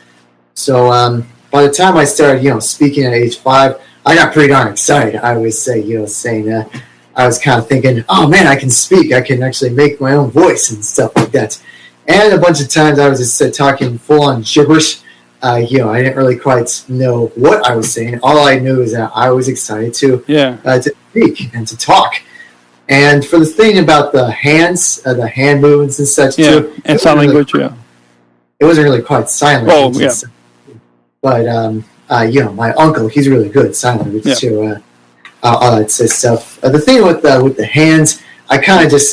So by the time I started speaking at age 5, I got pretty darn excited. I was saying I was kind of thinking, oh man, I can speak. I can actually make my own voice and stuff like that. And a bunch of times I was just talking full on gibberish. I didn't really quite know what I was saying. All I knew is that I was excited to speak and to talk. And for the thing about the hands, the hand movements and such too, and sign language, it wasn't really quite sign language. But my uncle, he's really good at sign language too. All that stuff. The thing with the hands, I kind of just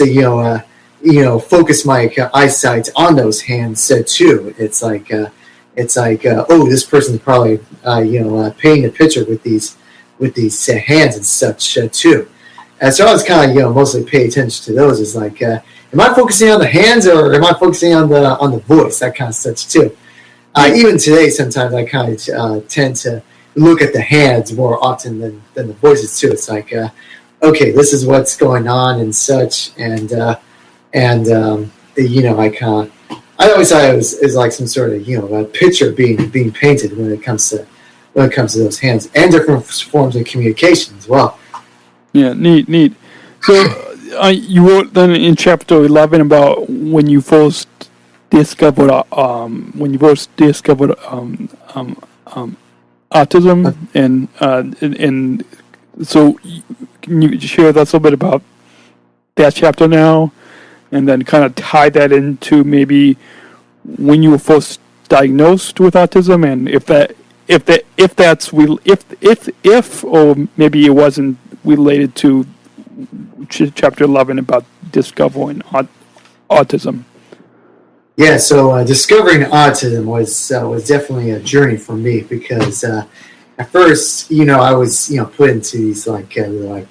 focus my eyesight on those hands too. It's like oh, this person's probably painting a picture with these hands and such too. And so I was kind of mostly pay attention to those. Is like, am I focusing on the hands or am I focusing on the voice? That kind of stuff too. Even today, sometimes I kind of tend to look at the hands more often than the voices too. It's like, okay, this is what's going on and such, and I always thought it was like some sort of a picture being painted when it comes to those hands and different forms of communication as well. Yeah, neat. So you wrote then in chapter 11 about when you first discovered autism, and so can you share with us a little bit about that chapter now, and then kind of tie that into maybe when you were first diagnosed with autism, and if or maybe it wasn't related to chapter 11 about discovering autism. Yeah, so discovering autism was definitely a journey for me because at first, I was put into these like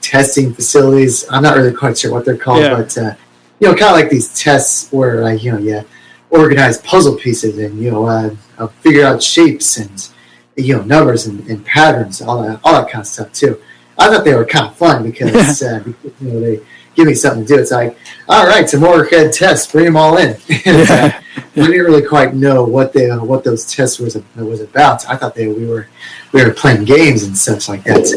testing facilities. I'm not really quite sure what they're called, but kind of like these tests where you organize puzzle pieces and figure out shapes and numbers and patterns, all that kind of stuff too. I thought they were kind of fun because they give me something to do. It's like, all right, some more head tests, bring them all in. I didn't really quite know what those tests was about. I thought we were playing games and such like that.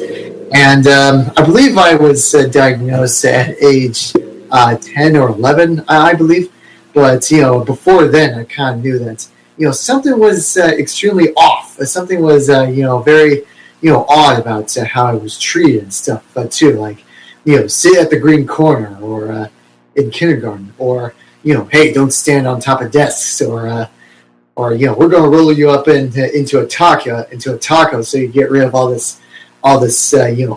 And I believe I was diagnosed at age 10 or 11, I believe. But before then, I kind of knew that something was extremely off. Something was very odd about how I was treated and stuff. But too, like sit at the green corner, or in kindergarten, or hey, don't stand on top of desks, or we're going to roll you up into a taco, so you get rid of all this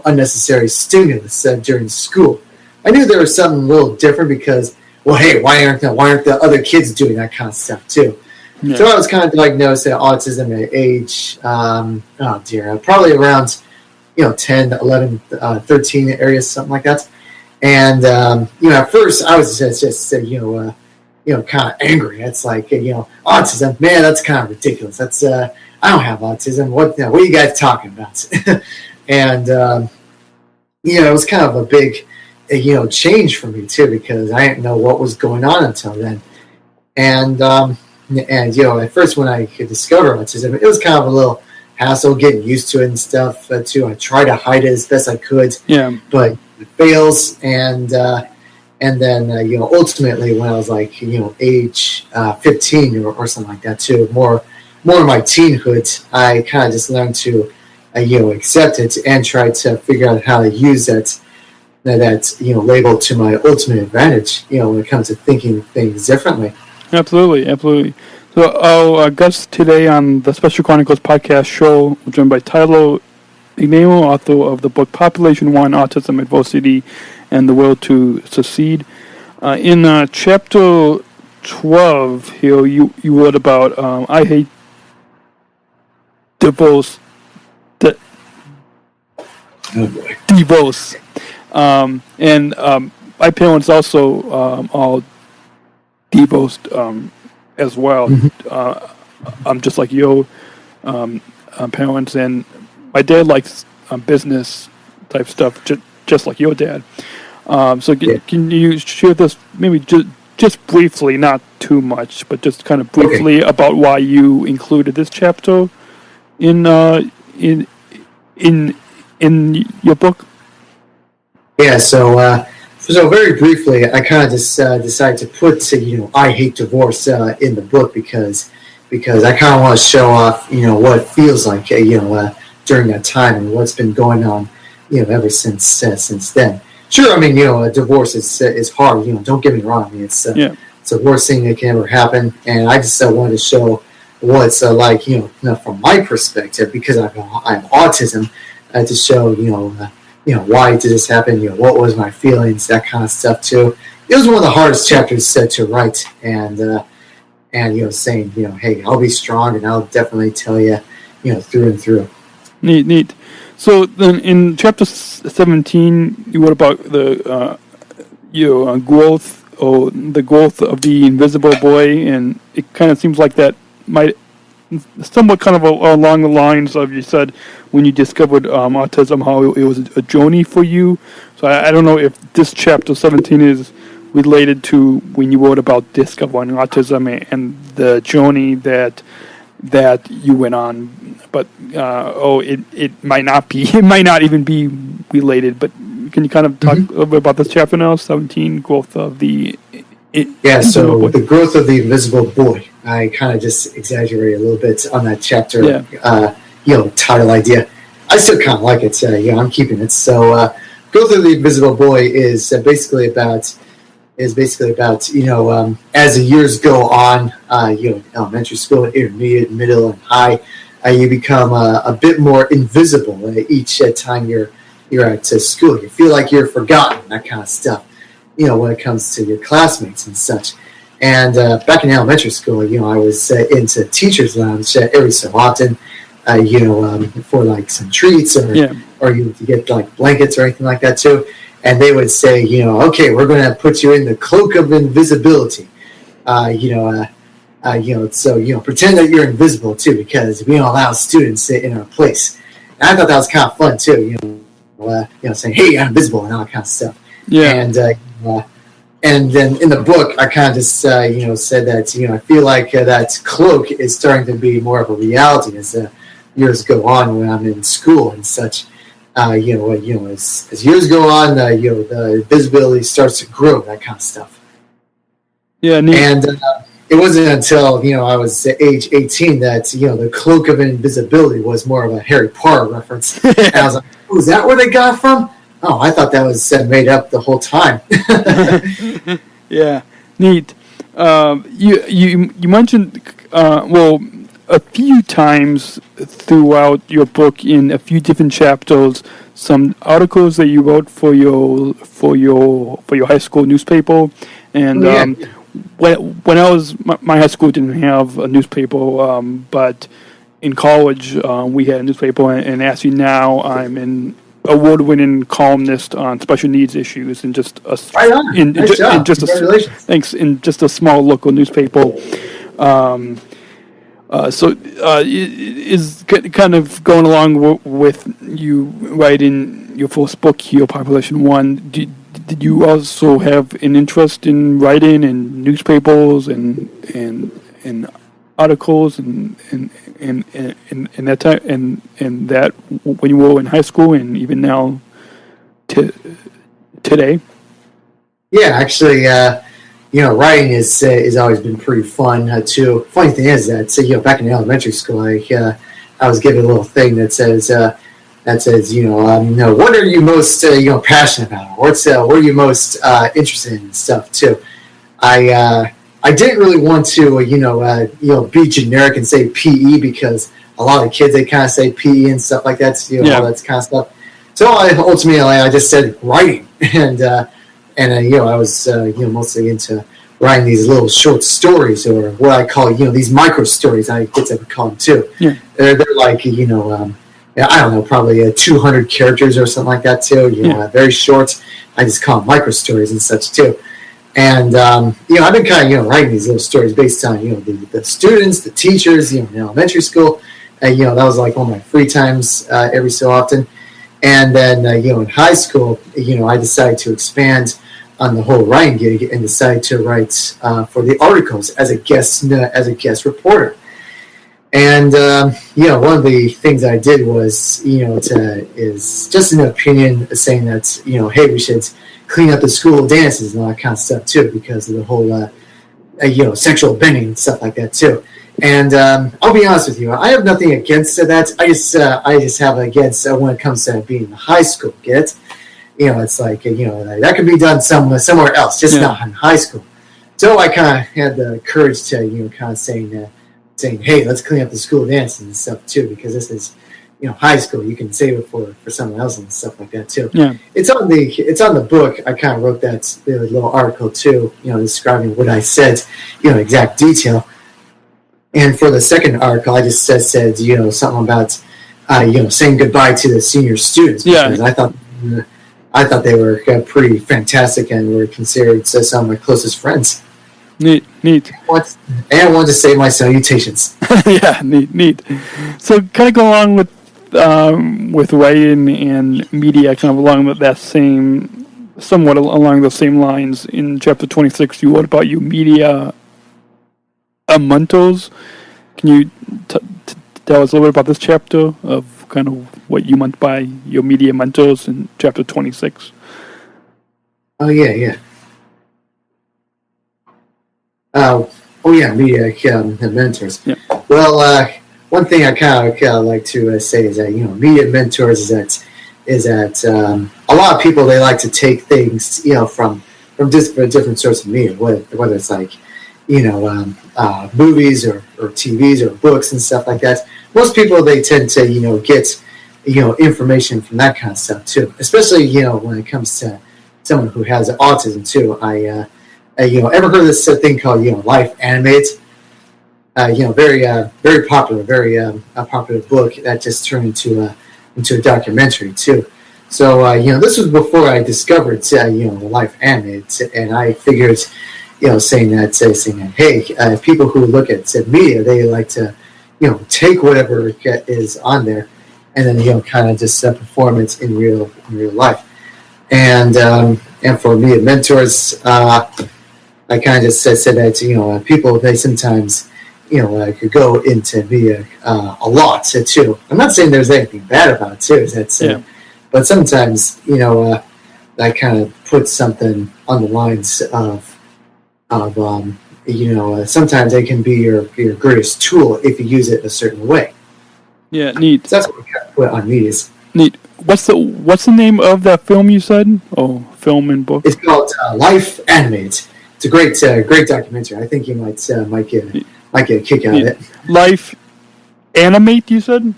unnecessary stimulus during school. I knew there was something a little different because, well, hey, why aren't the other kids doing that kind of stuff too? Yeah. So I was kind of diagnosed at autism at age, probably around 10, 11, 13 areas, something like that. And at first I was just kind of angry. It's like autism, man, that's kind of ridiculous. That's I don't have autism. What are you guys talking about? And it was kind of a big change for me too, because I didn't know what was going on until then. And at first when I could discover autism, it was kind of a little hassle getting used to it and stuff too. I tried to hide it as best I could, but it fails. And then ultimately when I was like age 15 or something like that too, more in my teenhood, I kind of just learned to accept it and try to figure out how to use that label to my ultimate advantage. When it comes to thinking things differently. Absolutely. So our guest today on the Special Chronicles Podcast show, we're joined by Tyler McNamer, author of the book Population 1, Autism, Adversity, and the Will to Succeed. In chapter 12 here, you wrote about I hate divorce. Divorce. And my parents also all divorced as well. Mm-hmm. I'm just like your parents, and my dad likes business type stuff, just like your dad. Can you share this maybe just briefly, not too much, but just kind of briefly about why you included this chapter in your book? Yeah. So very briefly, I kind of just decided to put I hate divorce in the book because I kind of want to show off what it feels like during that time and what's been going on ever since then. Sure, I mean a divorce is hard. Don't get me wrong. I mean, it's the worst thing that can ever happen, and I just wanted to show what it's like from my perspective, because I have autism, to show why did this happen? What was my feelings? That kind of stuff too. It was one of the hardest chapters to write, and saying hey, I'll be strong, and I'll definitely tell you through and through. Neat. So then, in chapter 17, you wrote about the growth or the growth of the invisible boy, and it kind of seems like that might somewhat kind of along the lines of, you said when you discovered autism, how it was a journey for you. So I don't know if this chapter 17 related to when you wrote about discovering autism and the journey that you went on. But it might not be. It might not even be related. But can you kind of talk a little bit about this chapter now, 17, growth of the so the growth of the invisible boy. I kind of just exaggerated a little bit on that chapter, title idea. I still kind of like it. I'm keeping it. So, growth of the invisible boy is basically about as the years go on, elementary school, intermediate, middle, and high, you become a bit more invisible each time you're at school. You feel like you're forgotten, that kind of stuff. When it comes to your classmates and such. And back in elementary school, I was into teachers' lounge every so often, for like some treats or to get like blankets or anything like that too. And they would say, okay, we're going to put you in the cloak of invisibility. So pretend that you're invisible too, because we don't allow students in our place. And I thought that was kind of fun too, saying, hey, I'm invisible and all that kind of stuff. Yeah. And then in the book, I kind of just, said that, I feel like that cloak is starting to be more of a reality as years go on when I'm in school and such. As years go on, the visibility starts to grow, that kind of stuff. Yeah. Neat. And it wasn't until, I was age 18 that, the cloak of invisibility was more of a Harry Potter reference. And I was like, oh, is that where they got it from? Oh, I thought that was made up the whole time. Yeah, neat. You mentioned a few times throughout your book in a few different chapters some articles that you wrote for your high school newspaper, and when I was my high school didn't have a newspaper, but in college we had a newspaper, and actually now I'm an award-winning columnist on special needs issues in just a small local newspaper. Is kind of going along with you writing your first book here, Population One. Did you also have an interest in writing in newspapers and articles and that time and that when you were in high school and even now today? Yeah, actually, writing is always been pretty fun too. Funny thing is that back in elementary school, I was given a little thing that says what are you most passionate about? What are you most interested in and stuff too. I didn't really want to, be generic and say PE because a lot of kids, they kind of say PE and stuff like that, all that kind of stuff. So I just said writing, and I was, mostly into writing these little short stories, or what I call, these micro stories, I guess I would call them too. Yeah. They're like, I don't know, probably 200 characters or something like that too, very short. I just call them micro stories and such too. And, I've been kind of, writing these little stories based on, the students, the teachers, in elementary school. That was like one of my free times every so often. And then, in high school, I decided to expand on the whole writing gig and decided to write for the articles as a guest reporter. And, one of the things I did was, is just an opinion saying that, hey, we should clean up the school dances and all that kind of stuff too, because of the whole, sexual bending and stuff like that too. And I'll be honest with you, I have nothing against that. I just have against when it comes to being in high school. Get it? It's like that could be done somewhere else, just not in high school. So I kind of had the courage to kind of saying, hey, let's clean up the school dances and stuff too, because this is high school. You can save it for someone else and stuff like that too. Yeah, it's on the book. I kind of wrote that little article too, describing what I said, exact detail. And for the second article, I just said something about saying goodbye to the senior students, because I thought they were pretty fantastic and were considered some of my closest friends. Neat. And I wanted to say my salutations. Yeah, neat. So kind of go along with writing and media, kind of along with that same somewhat along the same lines. In chapter 26, you wrote about your media mentors. Can you tell us a little bit about this chapter of kind of what you meant by your media mentors in chapter 26? Oh, yeah. Media mentors. Yeah. Well, one thing I kind of like to say is that, media mentors is that a lot of people, they like to take things, from different sorts of media, whether it's like, movies or TVs or books and stuff like that. Most people, they tend to, get, information from that kind of stuff too, especially, when it comes to someone who has autism too. I ever heard of this thing called, Life Animated? Very popular, a popular book that just turned into a documentary too. So, this was before I discovered, Life Animated, and I figured, saying that, hey, people who look at media, they like to, take whatever is on there, and then, kind of just perform it in real life. And for media mentors, I kind of just said that, people, they sometimes, could go into media a lot too. I'm not saying there's anything bad about it too. But sometimes, that kind of puts something on the lines of sometimes they can be your greatest tool if you use it a certain way. Yeah, neat. So that's what we kind of put on medias. Neat. What's the name of that film you said? Oh, film and book. It's called Life Animated. It's a great documentary. I think you might get a kick out of it. Life Animate, you said?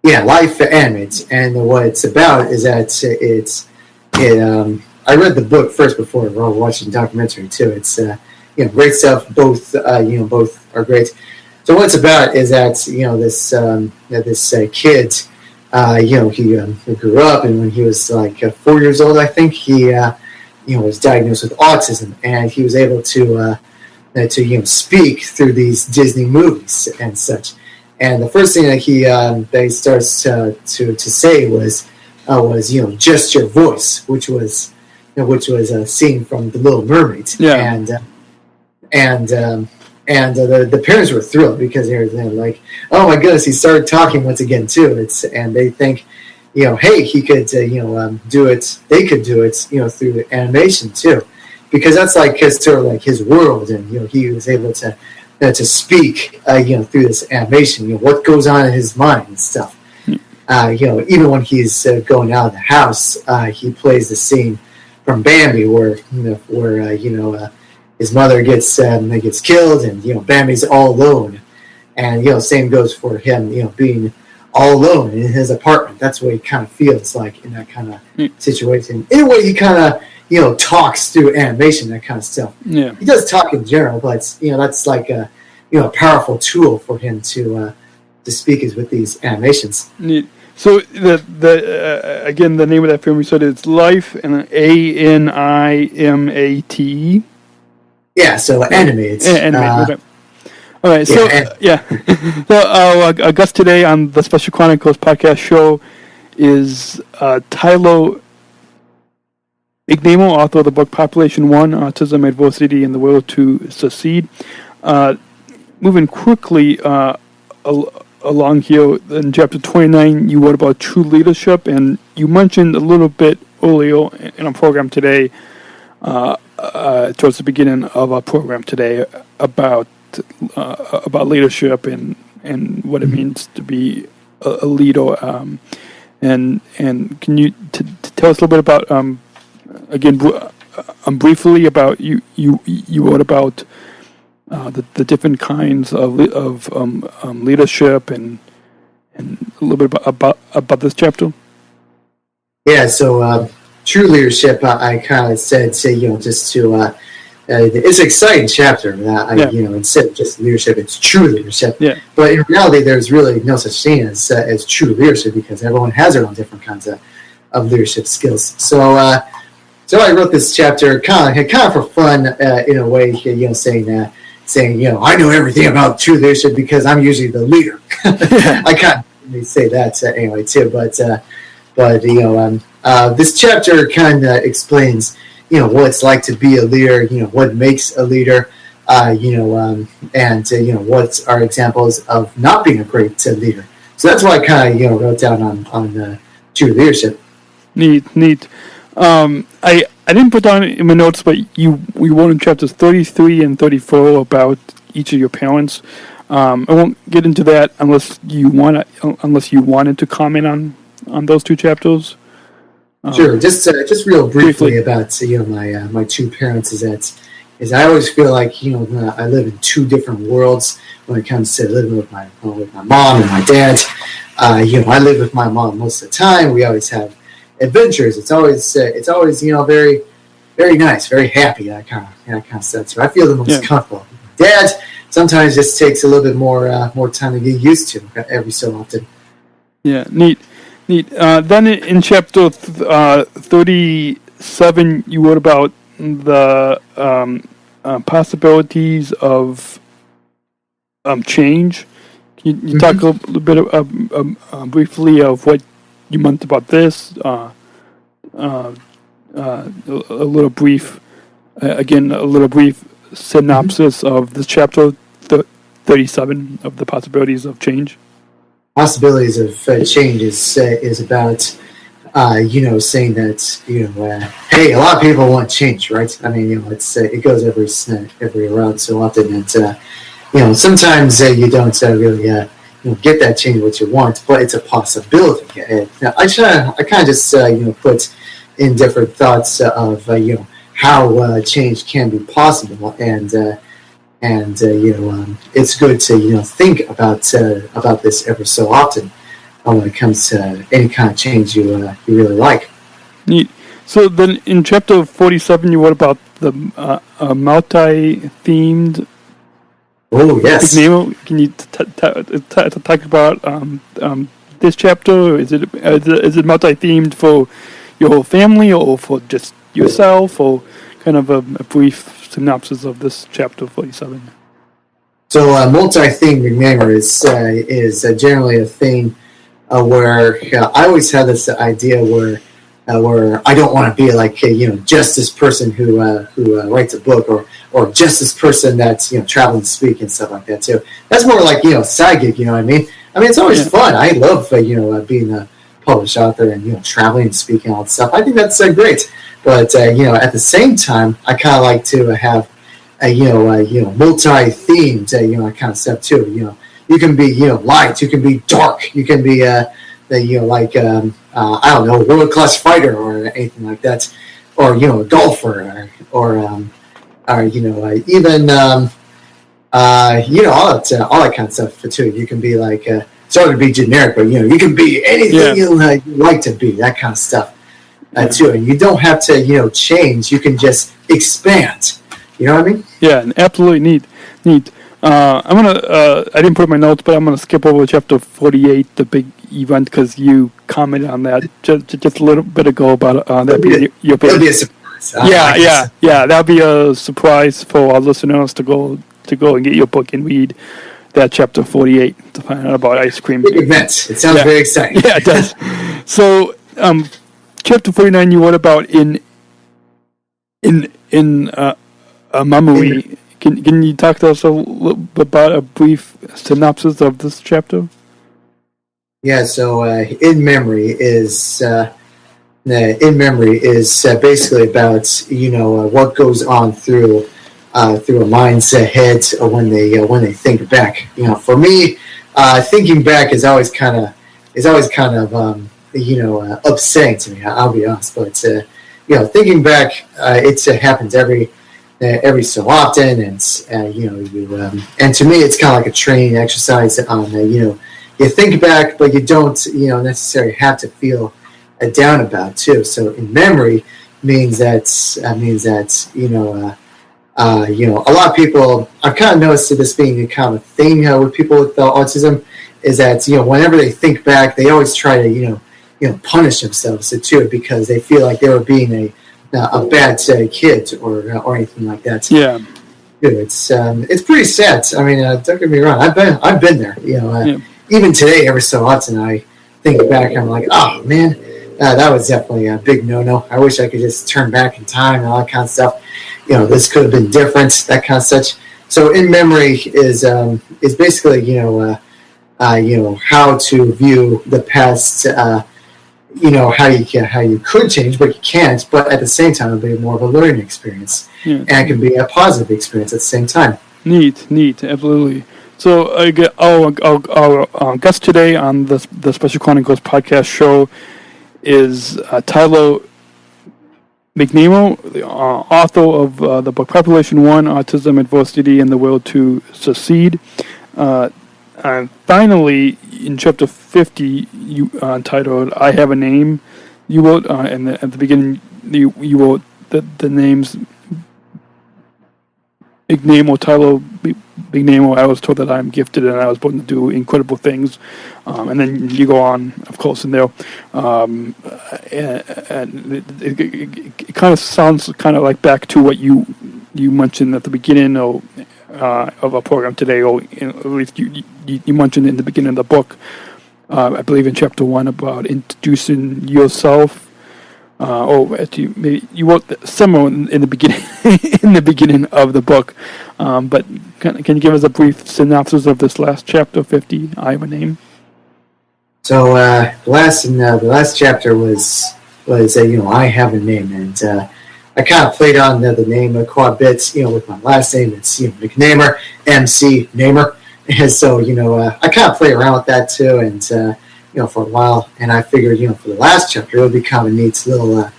Yeah, Life Animate. And what it's about is that I read the book first before watching the documentary too. It's great stuff. Both are great. So what it's about is that this kid, he grew up, and when he was like 4 years old, I think he was diagnosed with autism, and he was able to speak through these Disney movies and such. And the first thing that he starts to say was just your voice, which was a scene from The Little Mermaid. Yeah. And the parents were thrilled because they're like, oh my goodness, he started talking once again too. And they think, hey, he could do it. They could do it, through animation too, because that's like his world, and he was able to speak through this animation. What goes on in his mind and stuff. Even when he's going out of the house, he plays the scene from Bambi where his mother gets killed, and Bambi's all alone, and same goes for him, being all alone in his apartment. That's what he kind of feels like in that kind of situation. In a way, he kind of talks through animation, that kind of stuff. Yeah, he does talk in general, but that's like a powerful tool for him to speak is with these animations. So again, the name of that film you said is Life, and Animate. Yeah, so animated. Animated. All right, so so our guest today on the Special Chronicles Podcast show is Tyler McNamer, author of the book Population 1, Autism, Adversity, and the Will to Succeed. Moving quickly along here, in chapter 29, you wrote about true leadership, and you mentioned a little bit earlier in our program today, towards the beginning of our program today, about leadership and what it means to be a leader. And can you tell us a little bit about again briefly about you wrote about the different kinds of leadership and a little bit about this chapter? Yeah, so true leadership, I kind of said, just to it's an exciting chapter. Instead of just leadership, it's true leadership. Yeah. But in reality, there's really no such thing as true leadership, because everyone has their own different kinds of leadership skills. So I wrote this chapter kind of for fun, in a way, saying I know everything about true leadership because I'm usually the leader. I kind of say that anyway too, but this chapter kind of explains, what it's like to be a leader, what makes a leader, and what are examples of not being a great leader. So that's why I kind of, wrote down on true leadership. Neat. I didn't put down in my notes, but we wrote in chapters 33 and 34 about each of your parents. I won't get into that unless you wanted to comment on those two chapters. Sure. Just real briefly about my two parents is I always feel like I live in two different worlds when it comes to living with my mom and my dad. I live with my mom most of the time. We always have adventures. It's always very, very nice, very happy, that kind of stuff. So I feel the most comfortable. Dad sometimes just takes a little bit more time to get used to every so often. Yeah, neat. Then in chapter 37, you wrote about the possibilities of change. Can you talk a little bit briefly of what you meant about this? A little brief synopsis of this chapter 37 of the possibilities of change. Possibilities of change is about saying that hey, a lot of people want change, right? I mean, it goes every around so often, and sometimes you don't really get that change what you want, but it's a possibility. And I kind of just put in different thoughts of how change can be possible, and it's good to think about this ever so often when it comes to any kind of change you really like. Neat. So then, in chapter 47, you wrote about the multi-themed. Oh yes. Can you talk about this chapter? Is it multi-themed for your whole family, or for just yourself, or kind of a brief synopsis of this chapter 47? So multi-theme McNamer is generally a thing where I always had this idea where I don't want to be like just this person who writes a book, or just this person that's traveling to speak and stuff like that too. That's more like side gig. You know what I mean? I mean, it's always fun. I love being a published author and traveling and speaking and all that stuff. I think that's great. But at the same time, I kind of like to have multi-themed kind of stuff too. You can be light, you can be dark, you can be I don't know, world-class fighter or anything like that, or a golfer, or even all that kind of stuff too. You can be like sorry to be generic, but you can be anything you like to be, that kind of stuff. Too, and you don't have to change. You can just expand. You know what I mean? Yeah, absolutely. Neat. I'm gonna. I didn't put in my notes, but I'm gonna skip over chapter 48, the big event, because you commented on that just a little bit ago about that being your big. It'll be a surprise. Yeah. That'll be a surprise for our listeners to go and get your book and read that chapter 48 to find out about ice cream. Big event. It sounds very exciting. Yeah, it does. So, chapter 49, you wrote about in memory. Can you talk to us a little bit about a brief synopsis of this chapter? Yeah. So, in memory is basically about what goes on through a mind's head when they think back. For me, thinking back is always kind of upsetting to me. I'll be honest, but thinking back, it happens every so often, and and to me, it's kind of like a training exercise on you think back, but you don't necessarily have to feel down about it too. So in memory means that a lot of people, I've kind of noticed this being a kind of thing with people with autism, is that whenever they think back, they always try to punish themselves too, because they feel like they were being a bad kid or anything like that. Yeah, it's pretty sad. I mean, don't get me wrong, I've been there. Even today, every so often, I think back, I'm like, oh man, that was definitely a big no-no. I wish I could just turn back in time and all that kind of stuff. This could have been different, that kind of such. So in memory is basically how to view the past. How you could change, but you can't. But at the same time, it'll be more of a learning experience, and it can be a positive experience at the same time. Neat, absolutely. So our guest today on the Special Chronicles podcast show is Tyler McNamer, the author of the book Population 1, Autism, Adversity, and the Will to Succeed. And finally, in chapter 50, you entitled "I Have a Name," you wrote at the beginning. You wrote the names McNamer, Tyler McNamer. I was told that I'm gifted and I was born to do incredible things, and then you go on, of course, in there. And it kind of sounds kind of like back to what you mentioned at the beginning of our program today, or at least you mentioned in the beginning of the book, I believe in chapter 1, about introducing yourself. You wrote somewhere in the beginning in the beginning of the book, but can you give us a brief synopsis of this last chapter 50? I Have a Name. So the last chapter was I Have a Name, and I kind of played on the name quite a bit, with my last name. It's McNamer, MC Namer. And so, I kind of play around with that too, and, for a while. And I figured, for the last chapter, it would be kind of a neat little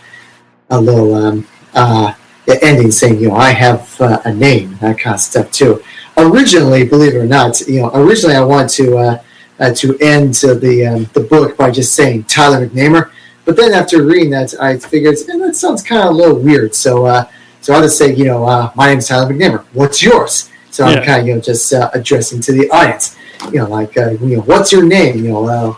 ending saying, I have a name, that kind of stuff too. Originally, believe it or not, I wanted to end the book by just saying Tyler McNamer. But then after reading that, I figured that sounds kind of a little weird. So I'll just say, my name's Tyler McNamer. What's yours? So I'm kind of, just addressing to the audience. What's your name? Who are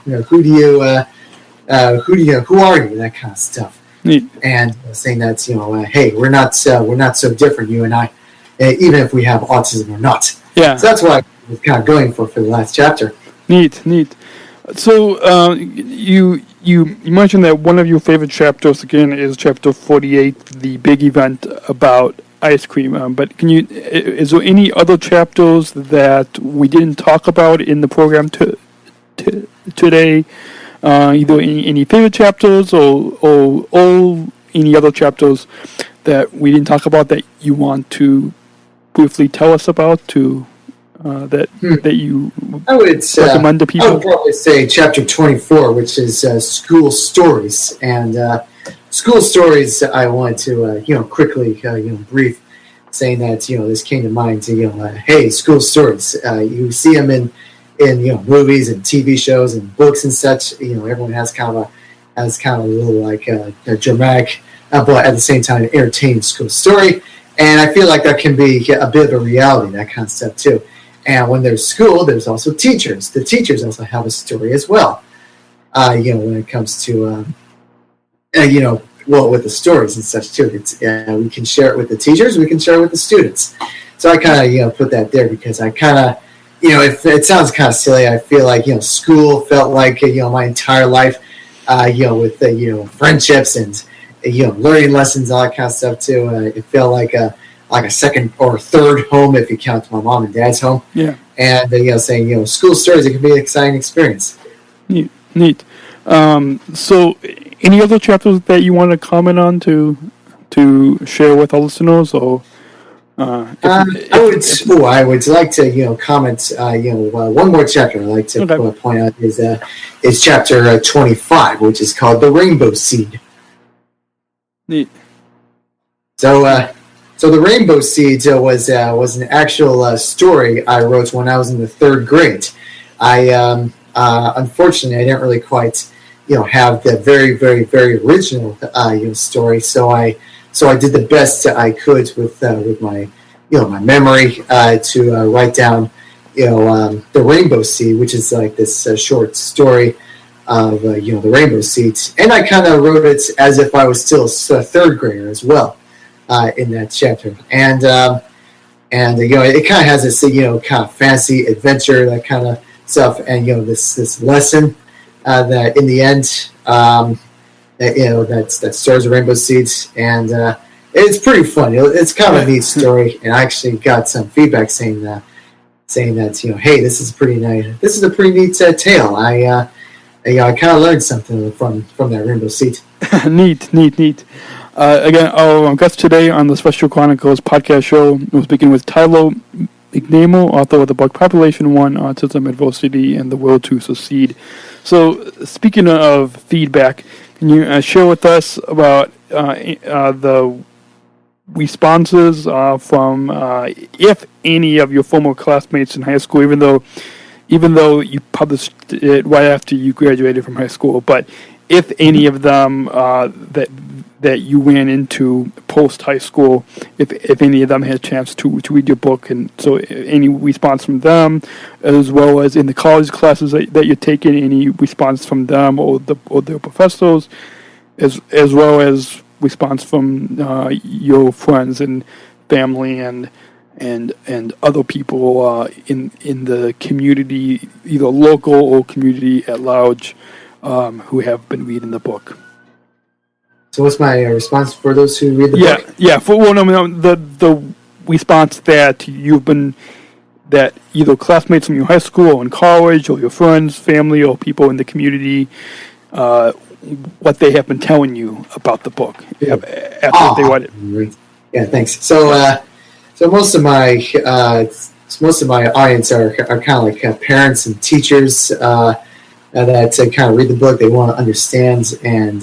you? That kind of stuff. Neat. And saying that, hey, we're not so different, you and I, even if we have autism or not. Yeah. So that's what I was kind of going for the last chapter. Neat. So you mentioned that one of your favorite chapters again is chapter 48, the big event about ice cream. But is there any other chapters that we didn't talk about in the program today? Either any favorite chapters or any other chapters that we didn't talk about that you want to briefly tell us about that you recommend to people? I would probably say chapter 24, which is school stories. And school stories, I want to quickly brief, saying that this came to mind. Hey, school stories. You see them in movies and TV shows and books and such. Everyone has kind of a little like a dramatic, but at the same time, entertaining school story. And I feel like that can be a bit of a reality, that kind of stuff too. And when there's school, there's also teachers. The teachers also have a story as well. When it comes to, with the stories and such too. It's we can share it with the teachers. We can share it with the students. So I kind of, put that there because I kind of, it sounds kind of silly. I feel like, school felt like, my entire life, with, friendships and, learning lessons, all that kind of stuff too. It felt like a second or third home if you count my mom and dad's home. Yeah. And saying school stories, it can be an exciting experience. Neat. So, any other chapters that you want to comment on to share with our listeners, or? I would like to comment. One more chapter I'd like to point out is chapter 25, which is called the Rainbow Seed. Neat. So the Rainbow Seed was an actual story I wrote when I was in the third grade. I unfortunately I didn't really quite have the very, very, very original story. So I did the best I could with my my memory to write down the Rainbow Seed, which is like this short story of the Rainbow Seed, and I kind of wrote it as if I was still a third grader as well in that chapter, and it kind of has this kind of fantasy adventure, that kind of stuff, and this lesson that in the end that stores a rainbow seed, and it's pretty fun. It's kind of a neat story, and I actually got some feedback saying that hey, this is pretty nice. This is a pretty neat tale. I kind of learned something from that rainbow seed. Neat. Again, our guest today on the Special Chronicles podcast show was speaking with Tyler McNamer, author of the book Population 1, Autism, Adversity, and the Will to Succeed. So, speaking of feedback, can you share with us about the responses from, if any, of your former classmates in high school, even though you published it right after you graduated from high school, but if any of them that you ran into post high school, if any of them had a chance to read your book, and so any response from them, as well as in the college classes that you're taking, any response from them or their professors, as well as response from your friends and family and other people in the community, either local or community at large, who have been reading the book. So what's my response for those who read the book? Yeah. The response that that either classmates from your high school or in college, or your friends, family, or people in the community, what they have been telling you about the book after they read it. Great. Yeah, thanks. So most of my audience are kind of like parents and teachers that kind of read the book. They want to understand, and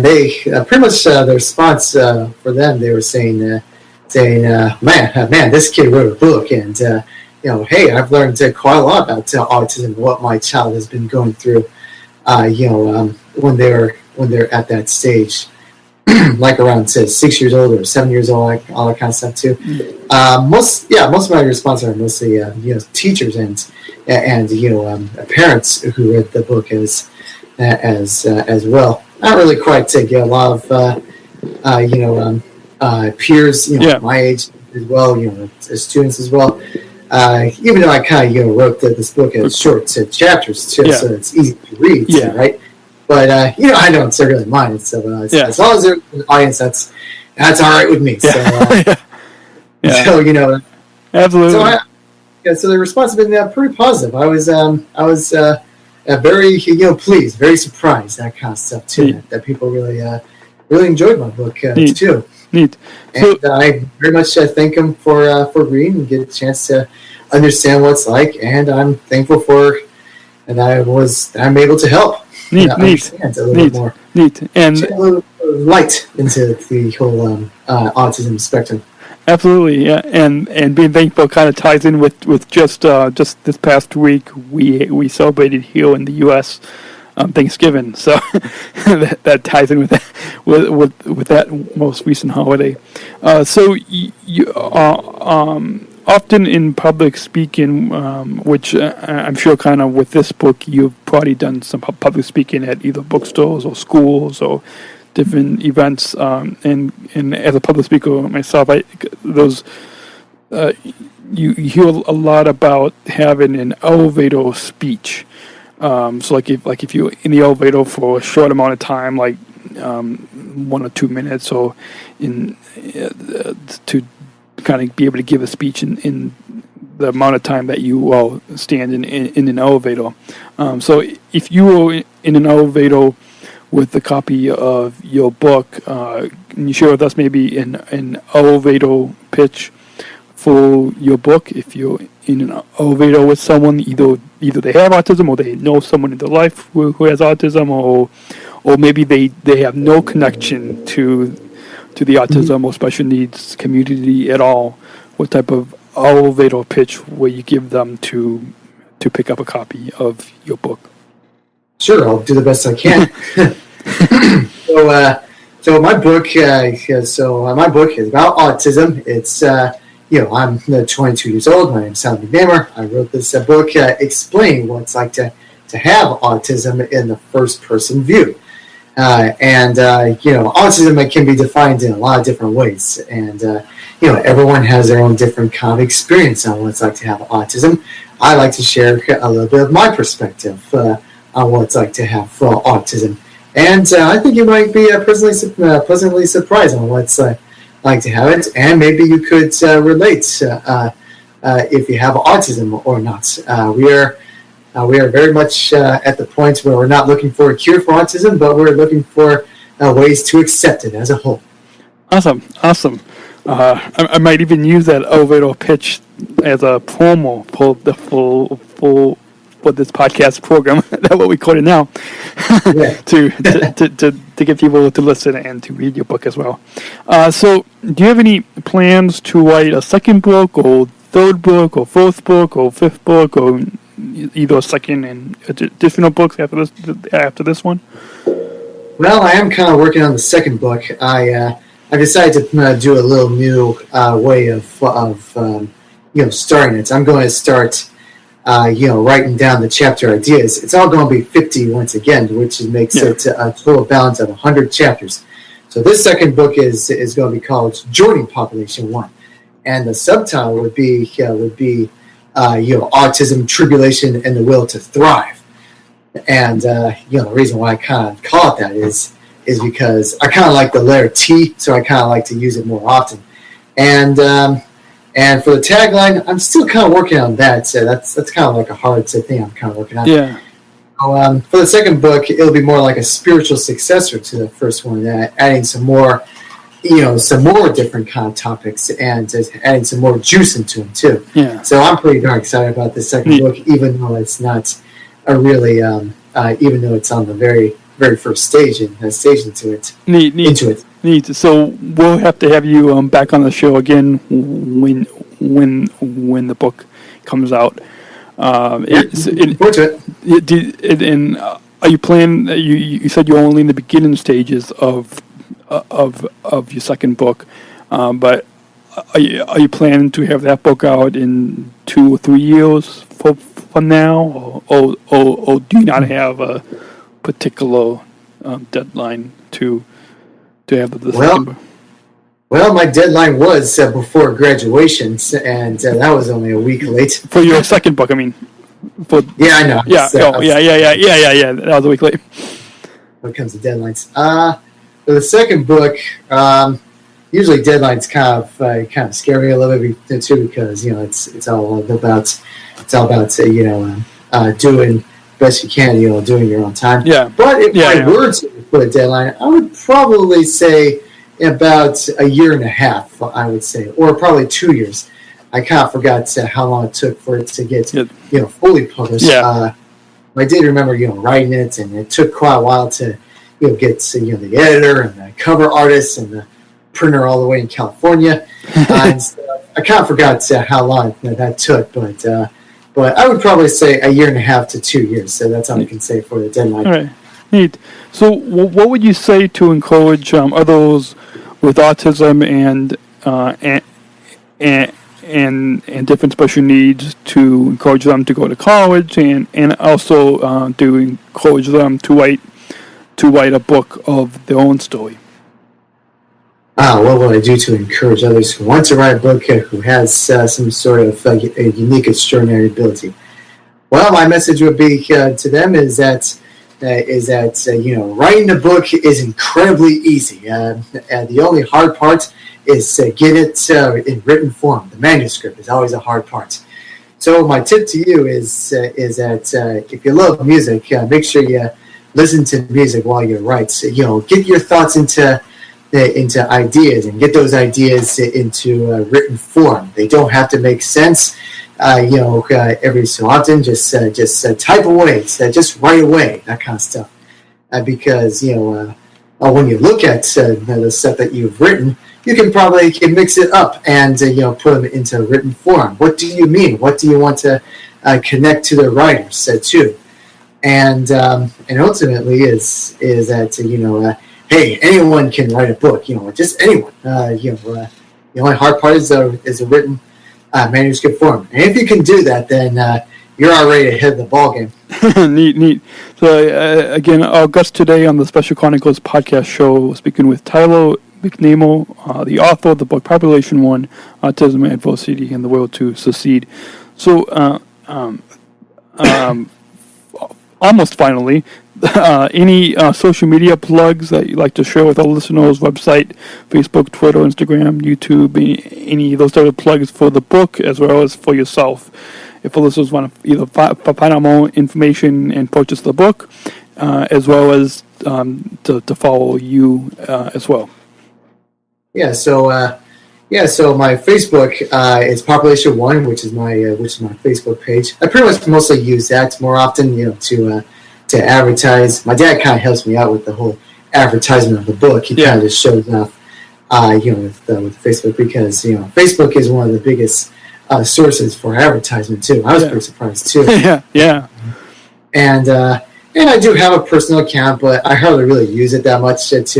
they pretty much the response for them, they were saying, man, this kid wrote a book, and hey, I've learned quite a lot about autism, what my child has been going through, when they're at that stage, like around 6 years old or 7 years old, like all that kind of stuff too. Most of my responses are mostly teachers and parents who read the book as well. Not really quite get a lot of peers, my age as well, as students as well. Even though I kind of wrote this book as short chapters too, so it's easy to read, too, right? But I don't really mind. So as long as there's an audience, that's all right with me. So, so absolutely. So the response has been pretty positive. I was very pleased, very surprised, that kind of stuff too. That people really enjoyed my book too. Neat. And I very much thank them for reading and get a chance to understand what it's like, and I'm thankful for, and I'm able to help. Understand a little bit more. Neat. And shed a little light into the whole autism spectrum. Absolutely, yeah, and being thankful kind of ties in with just this past week we celebrated here in the U.S. Thanksgiving, so that ties in with that most recent holiday. So you often in public speaking, which I'm sure kind of with this book you've probably done some public speaking at either bookstores or schools or different events, and as a public speaker myself, you hear a lot about having an elevator speech. So like if you're in the elevator for a short amount of time, like 1 or 2 minutes, or to kind of be able to give a speech in the amount of time that you will stand in an elevator. So if you were in an elevator with a copy of your book, can you share with us maybe an elevator pitch for your book? If you're in an elevator with someone, either they have autism or they know someone in their life who has autism, or maybe they have no connection to the autism or special needs community at all, what type of elevator pitch will you give them to pick up a copy of your book? Sure, I'll do the best I can. So my book, my book is about autism. It's I'm 22 years old. My name's Tyler McNamer. I wrote this book explaining what it's like to have autism in the first person view. Autism can be defined in a lot of different ways, and everyone has their own different kind of experience on what it's like to have autism. I like to share a little bit of my perspective on what it's like to have autism, And I think you might be pleasantly surprised on what's like to have it, and maybe you could relate if you have autism or not. We are very much at the point where we're not looking for a cure for autism, but we're looking for ways to accept it as a whole. Awesome. I might even use that elevator pitch as a promo for this podcast program. That's what we call it now. Yeah. to get people to listen and to read your book as well. So, do you have any plans to write a second book, or third book, or fourth book, or fifth book, or either a second and additional books after this one? Well, I am kind of working on the second book. I decided to do a little new way of starting it. I'm going to start writing down the chapter ideas. It's all going to be 50 once again, which makes it a total balance of 100 chapters. So this second book is going to be called Joining Population 1, and the subtitle would be Autism, Tribulation, and the Will to Thrive. And the reason why I kind of call it that is because I kind of like the letter T, so I kind of like to use it more often. And for the tagline, I'm still kind of working on that. So that's kind of like a hard thing I'm kind of working on. Yeah. For the second book, it'll be more like a spiritual successor to the first one, adding some more different kind of topics and just adding some more juice into them too. Yeah. So I'm pretty darn excited about the second book, even though it's not a really, even though it's on the very, very first stage into it. Neat. So we'll have to have you back on the show again when the book comes out. Looking forward to it. And are you planning? You said you're only in the beginning stages of your second book, but are you planning to have that book out in 2 or 3 years from now, or do you not have a particular deadline to have the second book? Well, my deadline was before graduation, and that was only a week late. For your second book, I mean. Yeah, I know. Yeah, that was a week late. When it comes to deadlines, for the second book, usually deadlines kind of scare me a little bit too, because it's all about doing best you can, doing your own time. Yeah. But if I were to put a deadline, I would probably say about a year and a half, I would say, or probably 2 years. I kind of forgot how long it took for it to get fully published. Yeah. I did remember writing it, and it took quite a while to get the editor and the cover artist and the printer all the way in California. And I kind of forgot how long that took, but I would probably say a year and a half to 2 years. So that's all I can say for the deadline. All right. Neat. So what would you say to encourage others with autism and different special needs, to encourage them to go to college, and also to encourage them to write a book of their own story? What will I do to encourage others who want to write a book, who has some sort of a unique, extraordinary ability? Well, my message would be to them is that writing a book is incredibly easy. And the only hard part is to get it in written form. The manuscript is always a hard part. So my tip to you is that if you love music, make sure you listen to music while you write. So, get your thoughts into ideas, and get those ideas into written form. They don't have to make sense. Every so often, just type away, just write away, that kind of stuff. Because when you look at the stuff that you've written, you can probably mix it up and put them into written form. What do you mean? What do you want to connect to the writers too? And ultimately is that hey, anyone can write a book. Just anyone. The only hard part is a written manuscript form. And if you can do that, then you're already ahead of the ballgame. Neat. So, again, our guest today on the Special Chronicles Podcast show, speaking with Tyler McNamer, the author of the book Population 1, Autism, Adversity, and the Will to Succeed. So, almost finally, any social media plugs that you'd like to share with our listeners? Website, Facebook, Twitter, Instagram, YouTube, any of those type of plugs for the book as well as for yourself. If the listeners want to either find out more information and purchase the book, as well as to follow you as well. So my Facebook is Population One, which is my Facebook page. I pretty much mostly use that more often, to advertise. My dad kind of helps me out with the whole advertisement of the book. He kind of just shows off, with Facebook, because Facebook is one of the biggest sources for advertisement too. I was pretty surprised too. And I do have a personal account, but I hardly really use it that much but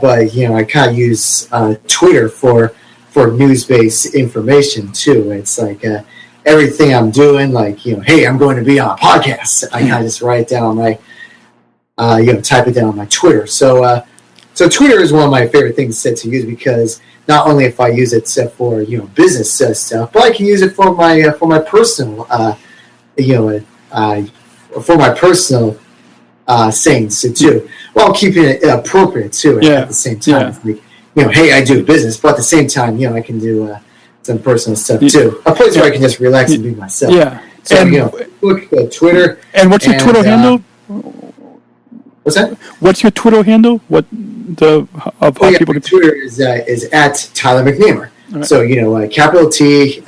I kind of use Twitter for news-based information too. It's like everything I'm doing, like hey, I'm going to be on a podcast. I kind of just write it down on my type it down on my Twitter. So Twitter is one of my favorite things to use, because not only if I use it for business stuff, but I can use it for my personal sayings too, while keeping it appropriate too at the same time. Like, hey, I do business, but at the same time, I can do some personal stuff too. A place where I can just relax and be myself. So Facebook, Twitter. And what's your Twitter handle? What's that? What's your Twitter handle? People can... Twitter is at Tyler McNamer. Right. So capital T,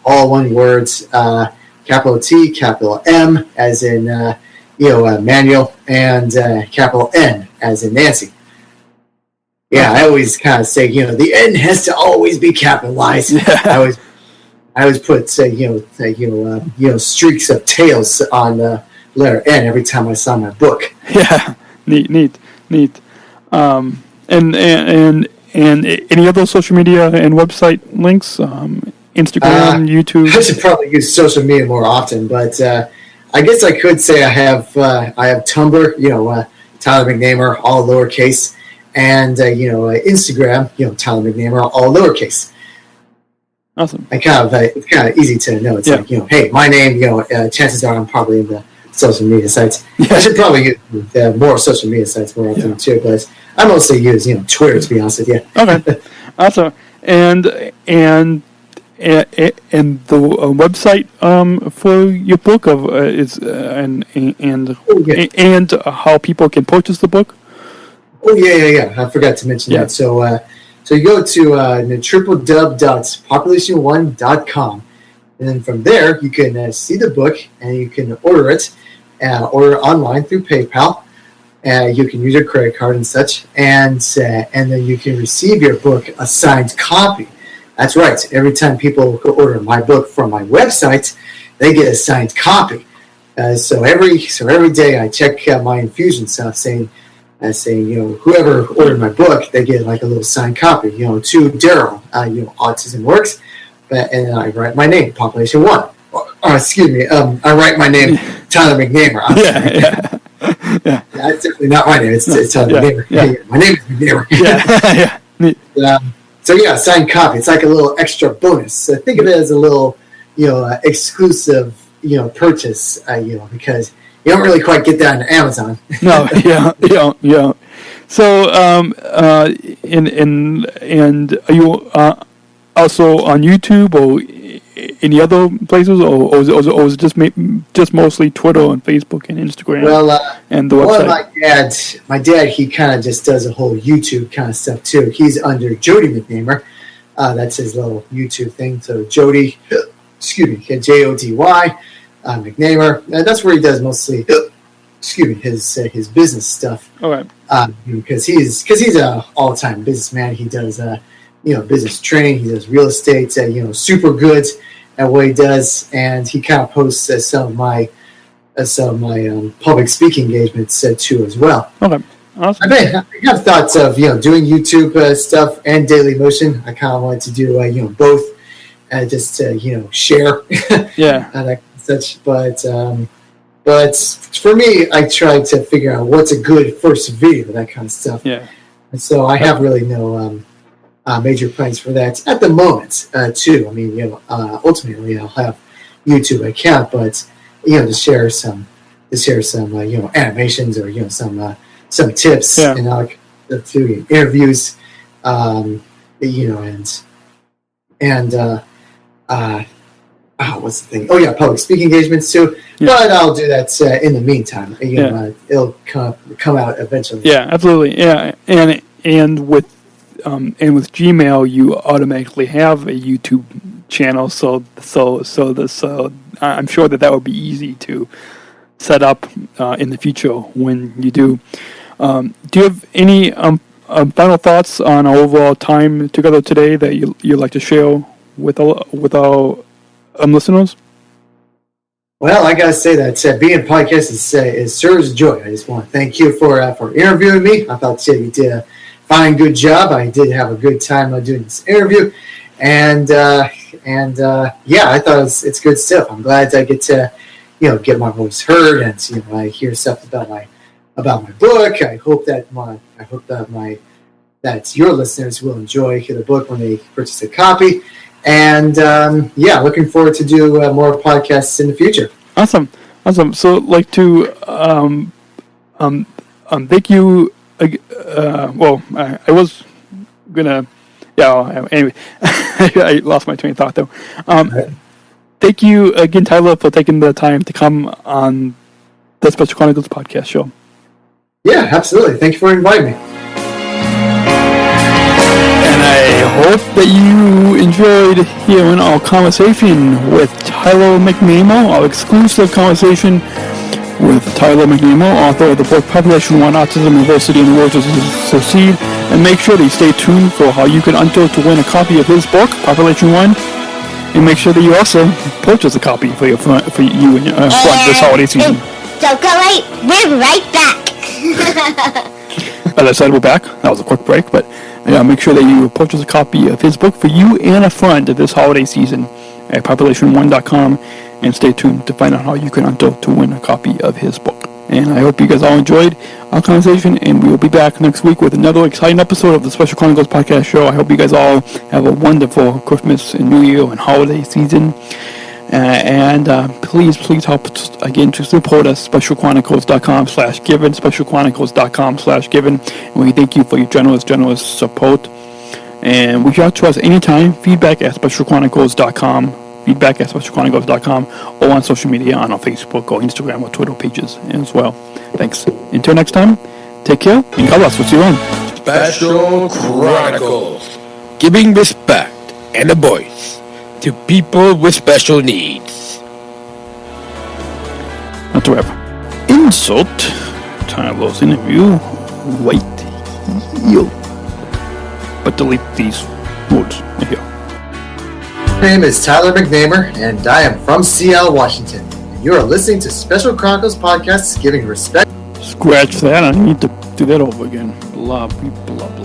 all one words, capital T, capital M, as in Manuel, and capital N, as in Nancy. I always kind of say the N has to always be capitalized. I always put streaks of tails on the letter N every time I saw my book. Neat. And any other social media and website links? Instagram, YouTube. I should probably use social media more often, but I guess I could say I have Tumblr, Tyler McNamer, all lowercase, and Instagram, Tyler McNamer, all lowercase. Awesome. It's kind of easy to know. It's like hey, my name. Chances are I'm probably in the social media sites. I should probably use more social media sites more often too, but I mostly use Twitter, to be honest with you. Okay, awesome. And the website for your book is and how people can purchase the book. I forgot to mention that. So you go to www.population1.com, and then from there you can see the book and you can order it. Order online through PayPal. You can use your credit card and such, and then you can receive your book a signed copy. That's right. Every time people order my book from my website, they get a signed copy. So every day I check my infusion stuff, saying whoever ordered my book, they get like a little signed copy. To Daryl, Autism Works, and then I write my name, Population One. Excuse me. I write my name, Tyler McNamer. That's definitely not my name. It's Tyler McNamer. My name is McNamer. So signed copy. It's like a little extra bonus. So think of it as a little, exclusive, purchase. Because you don't really quite get that on Amazon. No. So, and are you also on YouTube or any other places, or is it just mostly Twitter and Facebook and Instagram? Well, and the website. My dad, he kind of just does a whole YouTube kind of stuff too. He's under Jody McNamer. That's his little YouTube thing. So Jody, Jody McNamer. That's where he does mostly. His business stuff. All right. Because he's an all-time businessman. He does business training. He does real estate. Super good at what he does, and he kind of posts some of my public speaking engagements too as well. Okay, awesome. I have thoughts of doing YouTube stuff and Daily Motion. I kind of wanted to do both, just to share. And such, but for me, I try to figure out what's a good first video, that kind of stuff. Yeah. And so I have really no major plans for that at the moment, too. I mean, ultimately I'll have YouTube account, but to share some share some animations or some tips and how to do interviews, what's the thing? Oh yeah, public speaking engagements too. Yeah. But I'll do that in the meantime. It'll come out eventually. Yeah, absolutely. Yeah, and with Gmail, you automatically have a YouTube channel, so I'm sure that would be easy to set up in the future when you do. Do you have any final thoughts on our overall time together today that you'd like to share with our listeners? Well, I gotta say that being a podcast is serves joy. I just want to thank you for interviewing me. I thought you did a fine, good job. I did have a good time doing this interview, and I thought it's good stuff. I'm glad I get to get my voice heard, and I hear stuff about my book. I hope that your listeners will enjoy the book when they purchase a copy. And looking forward to do more podcasts in the future. Awesome. So, like to thank you. I was gonna. Anyway, I lost my train of thought though. Thank you again, Tyler, for taking the time to come on the Special Chronicles podcast show. Yeah, absolutely. Thank you for inviting me. I hope that you enjoyed hearing our conversation with Tyler McNamer, our exclusive conversation with Tyler McNamer, author of the book Population 1, Autism, Diversity, and the World to Succeed. And make sure that you stay tuned for how you can enter to win a copy of his book, Population 1. And make sure that you also purchase a copy for you and your front this holiday season. Don't go away. We're right back. As I said, we're back. That was a quick break, but make sure that you purchase a copy of his book for you and a friend this holiday season at population1.com, and stay tuned to find out how you can enter to win a copy of his book. And I hope you guys all enjoyed our conversation, and we will be back next week with another exciting episode of the Special Chronicles podcast show. I hope you guys all have a wonderful Christmas and New Year and holiday season. Please help again to support us, specialchronicles.com/given, specialchronicles.com/given. And we thank you for your generous support. And reach out to us anytime, feedback@specialchronicles.com, or on social media on our Facebook or Instagram or Twitter pages as well. Thanks. Until next time, take care and God bless. We'll see you around. Special Chronicles, giving respect and a voice to people with special needs. Not to have insult Tyler's interview right here, but delete these words right here. My name is Tyler McNamer, and I am from Seattle, Washington. And you are listening to Special Chronicles Podcast, giving respect. Scratch that. I need to do that over again. Blah, blah, blah.